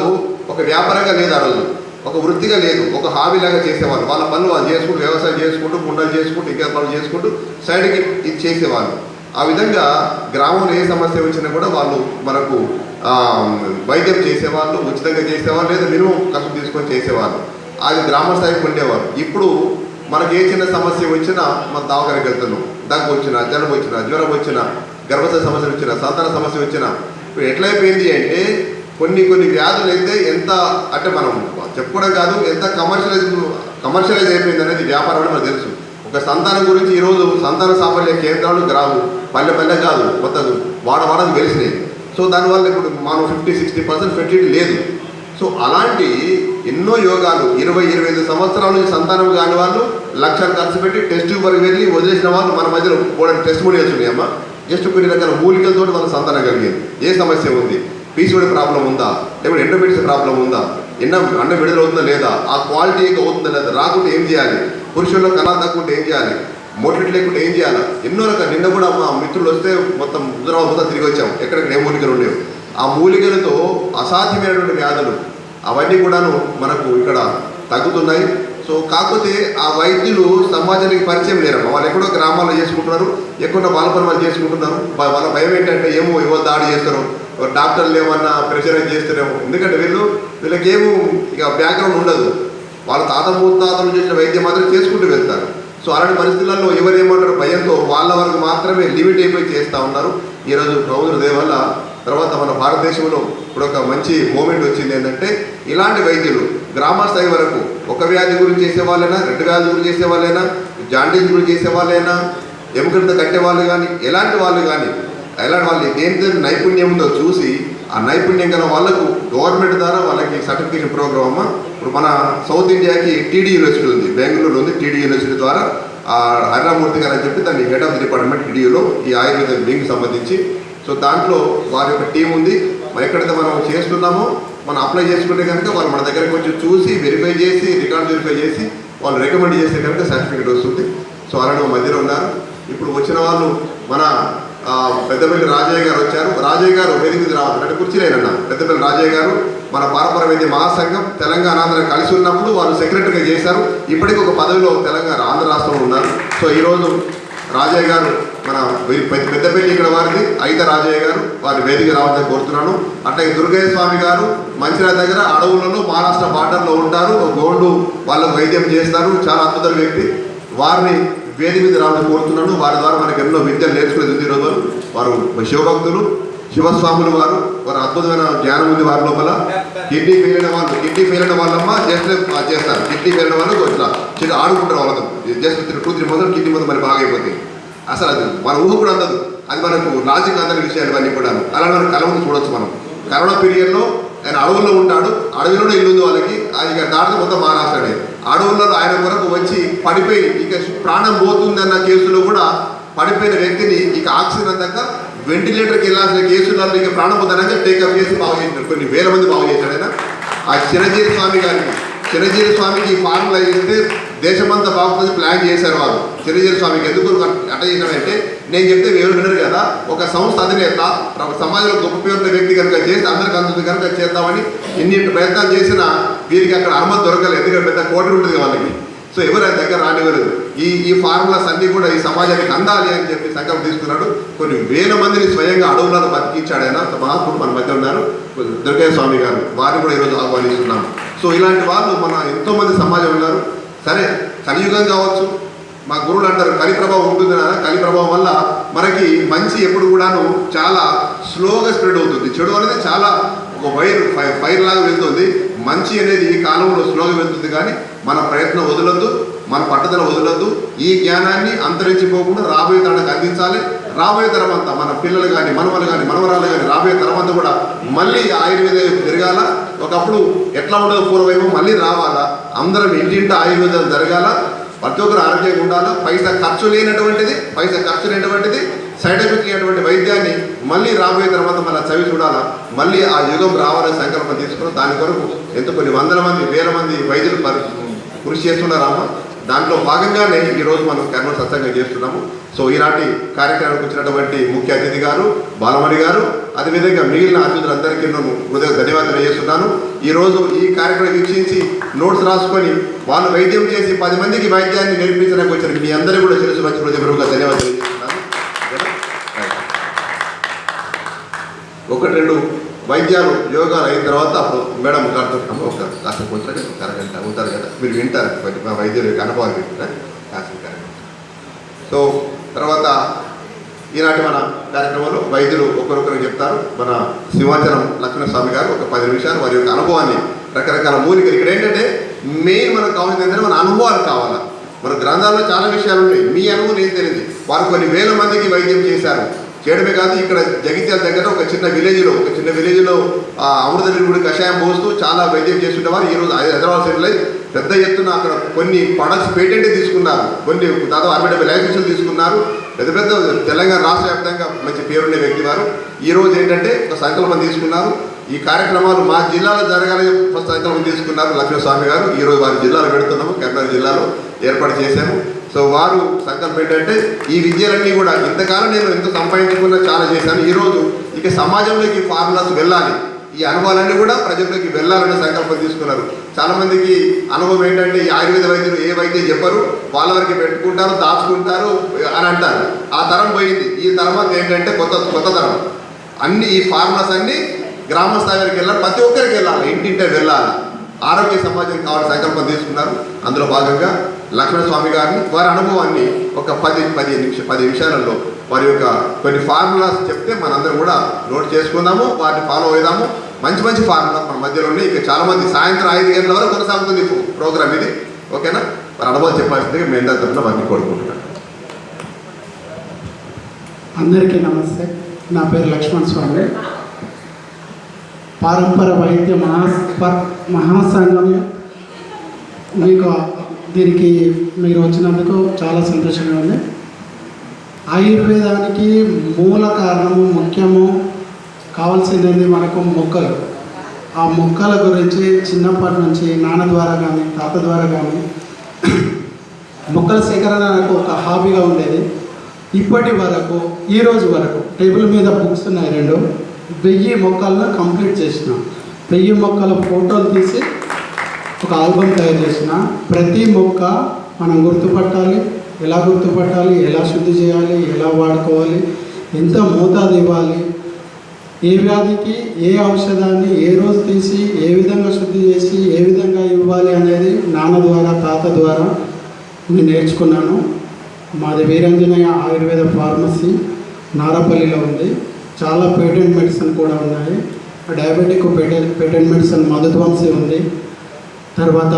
ఒక వ్యాపారంగా లేదు, ఆ రోజు ఒక వృత్తిగా లేదు, ఒక హాబీలాగా చేసేవాళ్ళు. వాళ్ళ పనులు వాళ్ళు చేసుకుంటూ, వ్యవసాయం చేసుకుంటూ, ముండలు చేసుకుంటూ, ఇంకా పనులు చేసుకుంటూ సైడ్కి ఇది చేసేవాళ్ళు. ఆ విధంగా గ్రామంలో ఏ సమస్య వచ్చినా కూడా వాళ్ళు మనకు వైద్యం చేసేవాళ్ళు, ఉచితంగా చేసేవాళ్ళు, లేదా మినిమం ఖర్చు తీసుకొని చేసేవాళ్ళు. అది గ్రామ స్థాయికి ఉండేవారు. ఇప్పుడు మనకి ఏ చిన్న సమస్య వచ్చినా మన దవాఖానకి వెళ్తున్నాం, దగ్గు వచ్చినా, జలుబు వచ్చినా, జ్వరం వచ్చినా, గర్భశయ సమస్యలు వచ్చినా, సంతాన సమస్య వచ్చినా, ఇప్పుడు ఎట్లయిపోయింది అంటే కొన్ని వ్యాధులు అయితే ఎంత అంటే మనం చెప్పుకోవడం కాదు, ఎంత కమర్షియలైజ్ అయిపోయింది అనేది వ్యాపారం మనకు తెలుసు. ఒక సంతానం గురించి ఈరోజు సంతాన సాఫల్య కేంద్రాలు పల్లె కాదు, మొత్తం వాడవాడని వెలిసినాయి. సో దానివల్ల ఇప్పుడు మనం 50-60% ఫెర్టిలిటీ లేదు. సో అలాంటి ఎన్నో యోగాలు 20-25 సంవత్సరాల నుంచి సంతానం కాని వాళ్ళు లక్షలు ఖర్చు పెట్టి టెస్ట్ వరకు వెళ్ళి వదిలేసిన వాళ్ళు మన మధ్యలో కూడా టెస్ట్ మూలికలు ఉన్నాయమ్మా. జస్ట్ కొన్ని రకాల మూలికలతో వాళ్ళ సంతానం కలిగింది. ఏ సమస్య ఉంది, పీసీఓడి ప్రాబ్లం ఉందా, లేకపోతే ఎండోమెట్రిస్ ప్రాబ్లం ఉందా, అన్నం విడుదల అవుతుందా లేదా, ఆ క్వాలిటీ అవుతుందా లేదా, రాకుంటే ఏం చేయాలి, పురుషుల్లో కళ తక్కుంటే ఏం చేయాలి, మోటివేట్ లేకుంటే ఏం చేయాలి, ఎన్నో రకాలు. నిన్న కూడా మా మిత్రులు వస్తే మొత్తం హుజరాబాద్ మొత్తం తిరిగి వచ్చాం, ఎక్కడెక్కడ ఏ మూలికలు ఉండేవి. ఆ మూలికలతో అసాధ్యమైనటువంటి వ్యాధులు అవన్నీ కూడాను మనకు ఇక్కడ తగ్గుతున్నాయి. సో కాకపోతే ఆ వైద్యులు సమాజానికి పరిచయం లేరమ్మా. వాళ్ళు ఎక్కడో గ్రామాల్లో చేసుకుంటున్నారు, ఎక్కడో వాళ్ళ పని వాళ్ళు చేసుకుంటున్నారు. వాళ్ళ భయం ఏంటంటే ఏమో ఇవాళ దాడి చేస్తారు, డాక్టర్లు ఏమన్నా ప్రెషరైజ్ చేస్తారేమో. ఎందుకంటే వీళ్ళకేమో ఇక బ్యాక్గ్రౌండ్ ఉండదు, వాళ్ళ తాత ముత్తాతలు చేసిన వైద్యం మాత్రం చేసుకుంటూ వెళ్తారు. సో అలాంటి పరిస్థితులలో ఎవరు ఏమంటారు భయంతో వాళ్ళ వరకు మాత్రమే లిమిట్ అయిపోయి చేస్తూ ఉన్నారు. ఈరోజు ప్రభుత్వ దయ వల్ల తర్వాత మన భారతదేశంలో ఇప్పుడు ఒక మంచి మూమెంట్ వచ్చింది. ఏంటంటే ఇలాంటి వైద్యులు గ్రామ స్థాయి వరకు ఒక వ్యాధి గురించి చేసే వాళ్ళైనా, 2 వ్యాధుల గురించి చేసే వాళ్ళైనా, జాండీస్ గురించి చేసే వాళ్ళైనా, ఎముకలతో కట్టే వాళ్ళు కానీ, ఎలాంటి వాళ్ళు కానీ, ఎలాంటి వాళ్ళు దేని నైపుణ్యం ఉందో చూసి ఆ నైపుణ్యం గల వాళ్ళకు గవర్నమెంట్ ద్వారా వాళ్ళకి సర్టిఫికేషన్ ప్రోగ్రామ్ అమ్మ. ఇప్పుడు మన సౌత్ ఇండియాకి టీడీ యూనివర్సిటీ ఉంది, బెంగళూరులో ఉంది. టీడీ యూనివర్సిటీ ద్వారా హరిరామూర్తి గారు అని చెప్పి దాన్ని హెడ్ ఆఫ్ ది డిపార్ట్మెంట్ టీడీలో ఈ ఆయుర్వేద వింగ్కి సంబంధించి. సో దాంట్లో వారి యొక్క టీం ఉంది. ఎక్కడైతే మనం చేస్తున్నామో మనం అప్లై చేసుకుంటే కనుక వాళ్ళు మన దగ్గరకు వచ్చి చూసి వెరిఫై చేసి, రికార్డ్ వెరిఫై చేసి వాళ్ళు రికమెండ్ చేస్తే కనుక సర్టిఫికేట్ వస్తుంది. సో అలాంటి మధ్యలో ఉన్నారు. ఇప్పుడు వచ్చిన వాళ్ళు మన పెద్దపల్లి రాజయ్య గారు వచ్చారు. రాజయ్య గారు వేదిక మీద రావాలి అంటే కుర్చీలేనన్నా. పెద్దపల్లి రాజయ్య గారు మన పారపర వైద్య మహాసంఘం తెలంగాణ ఆంధ్ర కలిసి ఉన్నప్పుడు వాళ్ళు సెక్రటరీగా చేశారు. ఇప్పటికీ ఒక పదవిలో తెలంగాణ ఆంధ్ర రాష్ట్రంలో ఉన్నారు. సో ఈరోజు రాజయ్య గారు మన పెద్దపల్లి ఇక్కడ వారిది అయితే రాజయ్య గారు వారి వేదిక రావాలని కోరుతున్నాను. అట్లాగే దుర్గయ్య స్వామి గారు మంచిర్యాల దగ్గర అడవులలో మహారాష్ట్ర బార్డర్లో ఉంటారు. గోండు వాళ్ళకు వైద్యం చేస్తారు, చాలా అద్భుతమైన వ్యక్తి. వారిని వేదిక మీద రావాలని కోరుతున్నాను. వారి ద్వారా మనకు ఎన్నో విద్యలు నేర్చుకునేది ఉంది. ఈరోజు వారు శివభక్తులు, శివస్వాములు, వారు అద్భుతమైన జ్ఞానం ఉంది వారి లోపల. కిడ్నీ ఫెయిల్ అయిన వాళ్ళమ్మ జస్ట్ చేస్తారు. కిడ్నీ ఫెయిల్ అయిన వాళ్ళు ఇట్లా ఆడుకుంటారు వాళ్ళతో. జస్ట్ 2-3 మందులు కిడ్నీ మందు మరి బాగా అయిపోతాయి. అసలు అది మన ఊహ కూడా అందదు, అది మనకు లాజిక్ అందరి విషయాలు ఇవన్నీ కూడా. అలా మనం కళ ముందు చూడొచ్చు. మనం కరోనా పీరియడ్లో ఆయన అడవుల్లో ఉంటాడు, అడవిలోనే ఇల్లు ఉంది వాళ్ళకి, ఇక దాడితే మొత్తం మహారాష్ట్రనే. అడవుల్లో ఆయన వరకు వచ్చి పడిపోయి ఇక ప్రాణం పోతుందన్న కేసులో కూడా పడిపోయిన వ్యక్తిని ఇక ఆక్సిజన్ అందాక వెంటిలేటర్కి వెళ్ళాల్సిన కేసులలో ఇక ప్రాణం పోతానని టేకప్ చేసి బాగు చేసినాడు. కొన్ని వేల మంది బాగు చేశాడు ఆయన. ఆ చిరంజీవి స్వామికి ఫార్ములా ఇస్తే దేశమంతా బాగుంటుంది ప్లాన్ చేశారు వాళ్ళు. చిరంజీవి స్వామికి ఎందుకు అట్ట చేసినాడంటే, నేను చెప్తే ఎవరు వినరు కదా, ఒక సంస్థ అధినేత సమాజంలో గొప్ప పేరున్న వ్యక్తి కనుక చేస్తే అందరికి అందుతుంది కనుక చేద్దామని ఎన్ని ప్రయత్నాలు చేసినా వీరికి అక్కడ అనుమతి దొరకలేదు. ఎందుకంటే పెద్ద కోటి ఉంటుంది వాళ్ళకి. సో ఎవరు ఆయన దగ్గర రానివ్వలేదు. ఈ ఫార్ములాస్ అన్నీ కూడా ఈ సమాజానికి అందాలి అని చెప్పి సంకల్పం తీసుకున్నాడు. కొన్ని వేల మందిని స్వయంగా అడవులను బతికించాడు ఆయన. మహాత్ముడు మన మధ్య ఉన్నారు, దుర్గయ్య స్వామి గారు, వారిని కూడా ఈరోజు ఆహ్వానిస్తున్నాం. సో ఇలాంటి వాళ్ళు మన ఎంతోమంది సమాజం ఉన్నారు. సరే, కలియుగం కావచ్చు, మా గురువులు అంటారు కలి ప్రభావం ఉంటుంది కదా, కలి ప్రభావం వల్ల మనకి మంచి ఎప్పుడు కూడాను చాలా స్లోగా స్ప్రెడ్ అవుతుంది. చెడు అనేది చాలా ఒక ఫైర్ లాగా వెళ్తుంది. మంచి అనేది ఈ కాలంలో స్లోగా వెళ్తుంది. కానీ మన ప్రయత్నం వదలొద్దు, మన పట్టుదల వదలొద్దు. ఈ జ్ఞానాన్ని అంతరించిపోకుండా రాబోయే తరానికి అందించాలి. రాబోయే తరం అంతా మన పిల్లలు కానీ మనవలు కానీ మనవరాలు కానీ రాబోయే తరం అంతా కూడా మళ్ళీ ఆయుర్వేదం జరగాల. ఒకప్పుడు ఎట్లా ఉండదు పూర్వవైపు మళ్ళీ రావాలా. అందరం ఇంటింట ఆయుర్వేదం జరగాల. ప్రతి ఒక్కరు ఆరోగ్యంగా ఉండాలా. పైసా ఖర్చు లేనటువంటిది సైడ్ ఎఫెక్ట్ లేనటువంటి వైద్యాన్ని మళ్ళీ రాబోయే తర్వాత మళ్ళీ చవి చూడాలా. మళ్ళీ ఆ యుగం రావాలని సంకల్పం తీసుకున్నాం. దాని కొరకు ఎంతో కొన్ని వందల మంది వేల మంది వైద్యులు కృషి చేస్తున్నారమ్మా. దాంట్లో భాగంగానే ఈరోజు మనం కర్నూలు సత్సంగం చేస్తున్నాము. సో ఈనాటి కార్యక్రమానికి వచ్చినటువంటి ముఖ్య అతిథి గారు బాలమణి గారు, అదేవిధంగా మిగిలిన అతిథులందరికీ నేను హృదయ ధన్యవాదాలు తెలియజేస్తున్నాను. ఈరోజు ఈ కార్యక్రమం వీక్షించి నోట్స్ రాసుకొని వాళ్ళు వైద్యం చేసి 10 మందికి వైద్యాన్ని నేర్పించడానికి వచ్చారు. మీ అందరూ కూడా తెలుసు వచ్చి హృదయపూర్వకంగా ధన్యవాదాలు తెలియజేస్తున్నాను. 1-2 వైద్యాలు యోగాలు అయిన తర్వాత అప్పుడు మేడం గారితో కాస్త కూర్చొని ఒక అరగంట అవుతారు కదా, మీరు వింటారు మా వైద్యుల యొక్క అనుభవాలు వింటారు కాస్త. సో తర్వాత ఈనాటి మన కార్యక్రమంలో వైద్యులు ఒకరొకరు చెప్తారు. మన సింహాచలం లక్ష్మణస్వామి గారు ఒక 10 నిమిషాలు వారి యొక్క అనుభవాన్ని, రకరకాల మూలికలు. ఇక్కడ ఏంటంటే మెయిన్ మనకు కావాల్సింది ఏంటంటే మన అనుభవాలు కావాలా. మన గ్రంథాల్లో చాలా విషయాలు ఉన్నాయి, మీ అనుభవం ఏం తెలియదు. వారు కొన్ని వేల మందికి వైద్యం చేశారు. చేయడమే కాదు, ఇక్కడ జగిత్యాల దగ్గర ఒక చిన్న విలేజ్లో అమృతనిర్గుడి కషాయం పోస్తూ చాలా వైద్యం చేస్తుండేవారు. ఈరోజు హైదరాబాద్ సెటిల్ అయి పెద్ద ఎత్తున అక్కడ కొన్ని ప్రొడక్ట్స్ పేటెంట్ తీసుకున్నారు. కొన్ని దాదాపు 60-70 లైసెన్సులు తీసుకున్నారు. పెద్ద తెలంగాణ రాష్ట్ర వ్యాప్తంగా మంచి పేరుండే వ్యక్తి వారు. ఈరోజు ఏంటంటే ఒక సంకల్పం తీసుకున్నారు. ఈ కార్యక్రమాలు మా జిల్లాలో జరగాలని ఫస్ట్ సంకల్పం తీసుకున్నారు లక్ష్మణస్వామి గారు. ఈరోజు వారి జిల్లాలో పెడుతున్నాము, కర్నూలు జిల్లాలో ఏర్పాటు చేశాము. సో వారు సంకల్పం ఏంటంటే ఈ విద్యలన్నీ కూడా ఇంతకాలం నేను ఎంత సంపాదించుకున్నా చాలా చేశాను. ఈరోజు ఇక సమాజంలోకి ఫార్ములాస్ వెళ్ళాలి, ఈ అనుభవాలన్నీ కూడా ప్రజల్లోకి వెళ్ళాలనే సంకల్పం తీసుకున్నారు. చాలామందికి అనుభవం ఏంటంటే ఈ ఆయుర్వేద వైద్యులు ఏ వైద్యం చెప్పరు, వాళ్ళ వరకు పెట్టుకుంటారు, దాచుకుంటారు అని అంటారు. ఆ తరం పోయింది. ఈ తర్వాత ఏంటంటే కొత్త తరం. అన్ని ఈ ఫార్ములాస్ అన్నీ గ్రామ స్థాయి వరకు వెళ్ళాలి, ప్రతి ఒక్కరికి వెళ్ళాలి, ఇంటింటే వెళ్ళాలి. ఆరోగ్య సమాజం కావాలని సంకల్పం తీసుకున్నారు. అందులో భాగంగా లక్ష్మణస్వామి గారిని వారి అనుభవాన్ని ఒక 10 నిమిషాలలో వారి యొక్క కొన్ని ఫార్ములాస్ చెప్తే మనందరం కూడా నోట్ చేసుకుందాము, వాటిని ఫాలో అవుదాము. మంచి ఫార్ములాస్ మన మధ్యలో ఉన్నాయి. ఇక చాలామంది సాయంత్రం 5 గంటల వరకు కొనసాగుతుంది ప్రోగ్రామ్ ఇది. ఓకేనా? వారి అనుభవం చెప్పాల్సిందిగా మేము తరఫున వారిని కోరుకుంటున్నాను. అందరికీ నమస్తే. నా పేరు లక్ష్మణ్ స్వామి. పారంపర వైద్య మహాసంఘం మీకు దీనికి మీరు వచ్చినందుకు చాలా సంతోషంగా ఉంది. ఆయుర్వేదానికి మూల కారణము ముఖ్యము కావాల్సింది మనకు మొక్కలు. ఆ మొక్కల గురించి చిన్నప్పటి నుంచి నాన్న ద్వారా కానీ తాత ద్వారా కానీ మొక్కల సేకరణ నాకు ఒక హాబీగా ఉండేది. ఇప్పటి వరకు ఈరోజు వరకు టేబుల్ మీద బుక్స్ ఉన్నాయి 1000 మొక్కలను కంప్లీట్ చేసిన. 1000 మొక్కల ఫోటోలు తీసి ఒక ఆల్బమ్ తయారు చేసిన. ప్రతి మొక్క మనం గుర్తుపట్టాలి, ఎలా గుర్తుపట్టాలి, ఎలా శుద్ధి చేయాలి, ఎలా వాడుకోవాలి, ఎంత మోతాదు ఇవ్వాలి, ఏ వ్యాధికి ఏ ఔషధాన్ని ఏ రోజు తీసి ఏ విధంగా శుద్ధి చేసి ఏ విధంగా ఇవ్వాలి అనేది నాన్న ద్వారా తాత ద్వారా నేను నేర్చుకున్నాను. మాది వీరాంజనేయ ఆయుర్వేద ఫార్మసీ నారపల్లిలో ఉంది. చాలా పేటెంట్ మెడిసిన్ కూడా ఉన్నాయి. డయాబెటిక్ పేటెంట్ మెడిసిన్ మధుధ్వంసి ఉంది. తర్వాత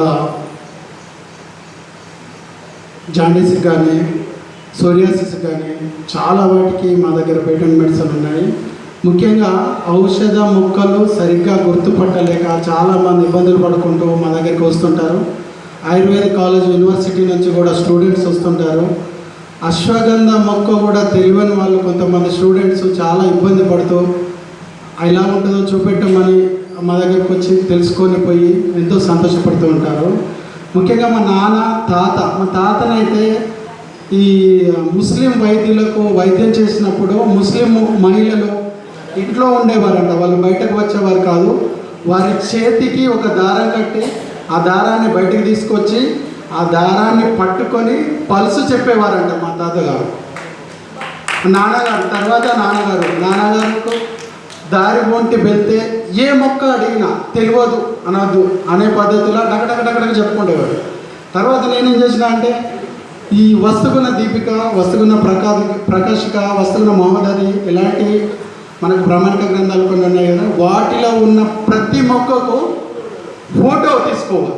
జాండీస్ కానీ సోరియాసిస్ కానీ చాలా వాటికి మా దగ్గర పేటెంట్ మెడిసిన్ ఉన్నాయి. ముఖ్యంగా ఔషధ మొక్కలు సరిగ్గా గుర్తుపట్టలేక చాలామంది ఇబ్బందులు పడుకుంటూ మా దగ్గరికి వస్తుంటారు. ఆయుర్వేద కాలేజ్ యూనివర్సిటీ నుంచి కూడా స్టూడెంట్స్ వస్తుంటారు. అశ్వగంధ మొక్క కూడా తెలియని వాళ్ళు కొంతమంది స్టూడెంట్స్ చాలా ఇబ్బంది పడుతూ ఎలా ఉంటుందో చూపెట్టమని మా దగ్గరికి వచ్చి తెలుసుకొని పోయి ఎంతో సంతోషపడుతూ ఉంటారు. ముఖ్యంగా మా తాతనైతే ఈ ముస్లిం వైద్యులకు వైద్యం చేసినప్పుడు ముస్లిం మహిళలు ఇంట్లో ఉండేవారంట, వాళ్ళు బయటకు వచ్చేవారు కాదు. వారి చేతికి ఒక దారం కట్టి ఆ దారాన్ని బయటకు తీసుకొచ్చి ఆ దారాన్ని పట్టుకొని పల్సు చెప్పేవారంట మా తాతగారు. నాన్నగారు దారి వంటి వెళ్తే ఏ మొక్క అడిగినా తెలియదు అనొద్దు అనే పద్ధతిలో డగడగడగడగ చెప్పుకుంటేవాడు. తర్వాత నేనేం చేసిన అంటే ఈ వస్తుగుణ దీపిక, వస్తుగుణ ప్రకాశిక, వస్తుగుణ మహోదరి ఇలాంటి మనకు ప్రామాణిక గ్రంథాలు కొన్ని ఉన్నాయి కదా, వాటిలో ఉన్న ప్రతి మొక్కకు ఫోటో తీసుకోవాలి.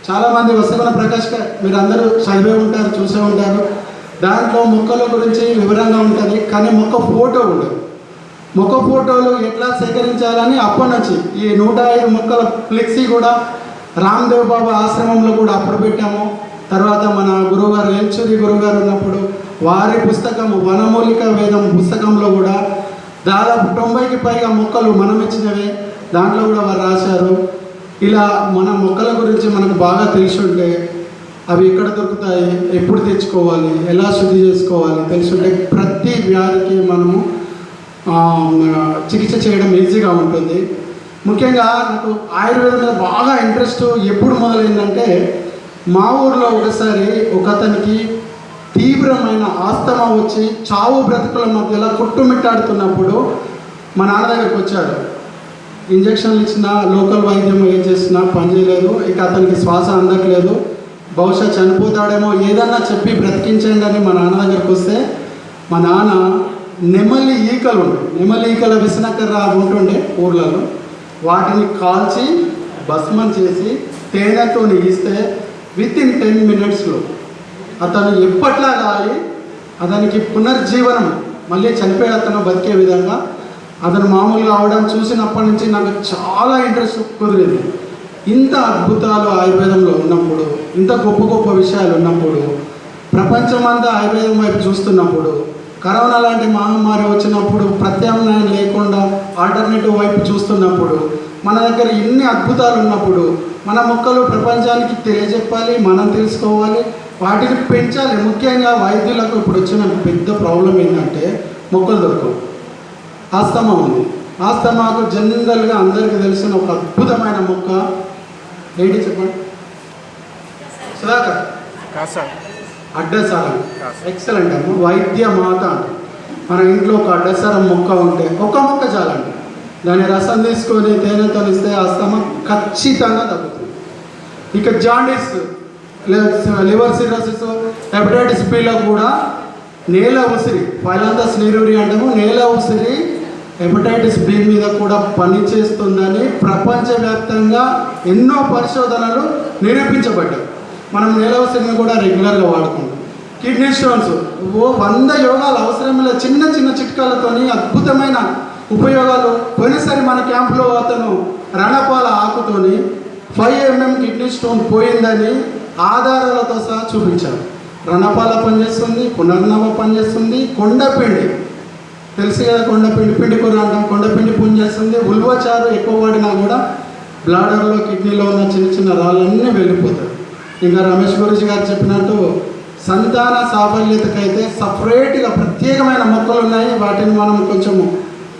చాలామంది వస్తుగుణ ప్రకాశిక మీరు అందరూ చదివే ఉంటారు, చూసే ఉంటారు. దాంట్లో మొక్కల గురించి వివరంగా ఉంటుంది, కానీ మొక్క ఫోటో ఉండదు. మొక్క ఫోటోలు ఎట్లా సేకరించాలని అప్పటి నుంచి ఈ 105 మొక్కల ఫ్లెక్సీ కూడా రామ్దేవ్ బాబా ఆశ్రమంలో కూడా అప్పుడు పెట్టాము. తర్వాత మన గురువుగారు ఎల్చూరి గురువుగారు ఉన్నప్పుడు వారి పుస్తకము వనమూలిక వేదం పుస్తకంలో కూడా దాదాపు 90కి పైగా మొక్కలు మనం ఇచ్చినవే, దాంట్లో కూడా వారు రాశారు. ఇలా మన మొక్కల గురించి మనకు బాగా తెలిసి ఉంటే అవి ఎక్కడ దొరుకుతాయి, ఎప్పుడు తెచ్చుకోవాలి, ఎలా శుద్ధి చేసుకోవాలి తెలుసుంటే ప్రతి వ్యాధికి మనము చికిత్స చేయడం ఈజీగా ఉంటుంది. ముఖ్యంగా నాకు ఆయుర్వేదం మీద బాగా ఇంట్రెస్ట్ ఎప్పుడు మొదలైందంటే మా ఊర్లో ఒకసారి ఒక అతనికి తీవ్రమైన ఆస్తమా వచ్చి చావు బ్రతుకుల మధ్యలో కొట్టుమిట్టాడుతున్నప్పుడు మా నాన్న దగ్గరికి వచ్చాడు. ఇంజక్షన్లు ఇచ్చినా లోకల్ వైద్యం ఏం చేసినా పనిచేయలేదు. ఇక అతనికి శ్వాస అందట్లేదు, బహుశా చనిపోతాడేమో, ఏదన్నా చెప్పి బ్రతికించండి అని మా నాన్న దగ్గరికి వస్తే మా నాన్న నెమలి ఈకల విసనకర్ర ఉంటుండే ఊర్లలో, వాటిని కాల్చి భస్మం చేసి తేనెతో ఇస్తే వితిన్ 10 minutesలో అతను ఎప్పట్లాగా అయి అతనికి పునర్జీవనం, మళ్ళీ చనిపోయి అతను బతికే విధంగా అతను మామూలుగా అవడం చూసినప్పటి నుంచి నాకు చాలా ఇంట్రెస్ట్ కుదిరింది. ఇంత అద్భుతాలు ఆయుర్వేదంలో ఉన్నప్పుడు, ఇంత గొప్ప గొప్ప విషయాలు ఉన్నప్పుడు, ప్రపంచమంతా ఆయుర్వేదం వైపు చూస్తున్నప్పుడు, కరోనా లాంటి మహమ్మారి వచ్చినప్పుడు ప్రత్యామ్నాయం లేకుండా ఆల్టర్నేటివ్ వైపు చూస్తున్నప్పుడు, మన దగ్గర ఇన్ని అద్భుతాలు ఉన్నప్పుడు మన మొక్కలు ప్రపంచానికి తెలియజెప్పాలి, మనం తెలుసుకోవాలి, వాటిని పెంచాలి. ముఖ్యంగా వైద్యులకు ఇప్పుడు వచ్చిన పెద్ద ప్రాబ్లం ఏంటంటే మొక్కలు దొరకవు. ఆస్తమా ఉంది. ఆస్తమాకు జనరల్గా అందరికీ తెలిసిన ఒక అద్భుతమైన మొక్క ఏంటి చెప్పండి? సుధాకర్ అడ్డసారం. ఎక్సలెంట్ అమ్మ, వైద్య మాత అంటే మన ఇంట్లో ఒక అడ్డసారం మొక్క ఉంటే ఒక మొక్క చాలండి, దాని రసం తీసుకొని తేనెతో ఇస్తే ఆస్తమా ఖచ్చితంగా తగ్గుతుంది. ఇక jaundice, liver cirrhosis, hepatitis below కూడా నేల ఉసిరి, ఫైలాంథస్ నిరూరి అంటాము, నేల ఉసిరి హెపటైటిస్ బి మీద కూడా పనిచేస్తుందని ప్రపంచవ్యాప్తంగా ఎన్నో పరిశోధనలు నిరూపించబడ్డాయి. మనం నేల ఉసిరిని కూడా రెగ్యులర్గా వాడుకుంటాం. కిడ్నీ స్టోన్స్ 100 యోగాలు అవసరం లేదు, చిన్న చిన్న చిట్కాలతోని అద్భుతమైన ఉపయోగాలు. పోయినసారి మన క్యాంపులో అతను రణపాల ఆకుతోని 5 mm కిడ్నీ స్టోన్ పోయిందని ఆధారాలతో సహా చూపించారు. రణపాల పనిచేస్తుంది, పునర్నవ పనిచేస్తుంది, కొండపిండి తెలుసు కదా, పిండి కూర అంటాం, కొండపిండి పనిచేస్తుంది. ఉల్వచారు ఎక్కువ వాడినా కూడా బ్లాడర్లో కిడ్నీలో ఉన్న చిన్న చిన్న రాళ్ళన్నీ వెళ్ళిపోతాయి. ఇంకా రమేష్ గురుజీ గారు చెప్పినట్టు సంతాన సాఫల్యతకైతే సపరేట్గా ప్రత్యేకమైన మొక్కలు ఉన్నాయి, వాటిని మనం కొంచెము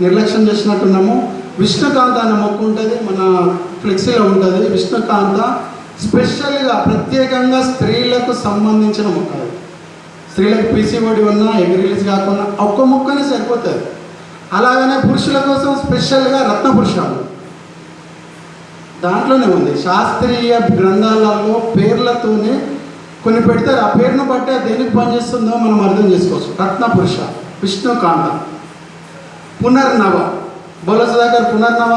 నిర్లక్ష్యం చేసినట్టున్నాము. విష్ణుకాంత అనే మొక్క ఉంటుంది, మన ఫ్లెక్సీలో ఉంటుంది. విష్ణుకాంత స్పెషల్గా ప్రత్యేకంగా స్త్రీలకు సంబంధించిన మొక్క. స్త్రీలకు పీసీఓడి ఉన్నా, ఎగ్ రిలీజ్ కాకుండా ఒక్క మొక్కనే సరిపోతుంది. అలాగనే పురుషుల కోసం స్పెషల్గా రత్నపురుషాలు దాంట్లోనే ఉంది. శాస్త్రీయ గ్రంథాలలో పేర్లతోనే కొన్ని పెడతారు, ఆ పేరును బట్టి దేనికి పనిచేస్తుందో మనం అర్థం చేసుకోవచ్చు. రత్నపురుష, విష్ణుకాంత, పునర్నవ, బోలసుధాకర్ పునర్నవ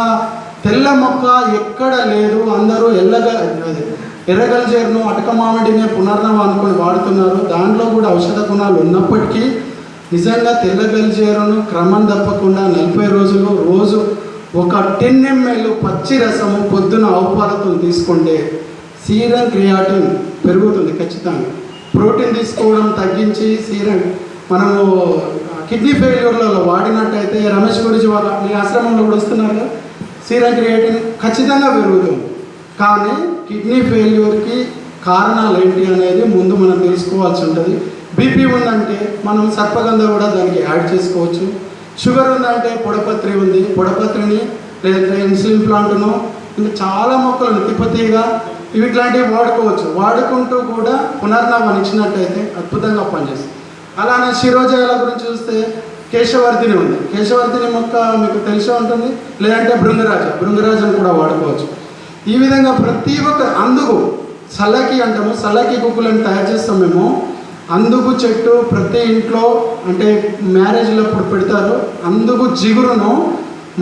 తెల్ల మొక్క ఎక్కడ లేదు, అందరూ ఎర్రగల్జేరును అటక మామిడిని పునర్నవ అనుకొని వాడుతున్నారు. దాంట్లో కూడా ఔషధ గుణాలు ఉన్నప్పటికీ నిజంగా తెల్లగల్జేరును క్రమం తప్పకుండా 40 రోజులు రోజు ఒక 10 ml పచ్చి రసము పొద్దున ఆవుపాలతో తీసుకుంటే సీరం క్రియాటిన్ పెరుగుతుంది ఖచ్చితంగా. ప్రోటీన్ తీసుకోవడం తగ్గించి సీరం మనము కిడ్నీ ఫెయిల్యూర్లలో వాడినట్టయితే రమేష్ గురించి వాళ్ళ మీ ఆశ్రమంలో కూడా వస్తున్నారు, సీరం క్రియాటిన్ ఖచ్చితంగా పెరుగుతుంది. కానీ కిడ్నీ ఫెయిల్యూర్కి కారణాలు ఏంటి అనేది ముందు మనం తెలుసుకోవాల్సి ఉంటుంది. బీపీ ఉందంటే మనం సర్పగంధ కూడా దానికి యాడ్ చేసుకోవచ్చు. షుగర్ ఉందంటే పొడపత్రి ఉంది, పొడపత్రిని లేదంటే ఇన్సులిన్ ప్లాంట్ను ఇంకా చాలా మొక్కలు తిప్పతీగా ఇట్లాంటివి వాడుకోవచ్చు. వాడుకుంటూ కూడా పునర్నవం ఇచ్చినట్టయితే అద్భుతంగా పనిచేస్తుంది. అలానే శిరోజాల గురించి చూస్తే కేశవర్ధిని ఉంది. కేశవర్ధిని మొక్క మీకు తెలిసే ఉంటుంది, లేదంటే భృంగరాజను కూడా వాడుకోవచ్చు. ఈ విధంగా ప్రతి ఒక్క అందుకు సల్లకి అంటాము, సల్లకి కుక్కులను తయారు చేస్తాం మేము. అందుకు చెట్టు ప్రతి ఇంట్లో అంటే మ్యారేజ్లో అప్పుడు పెడతారు. అందుకు జిగురును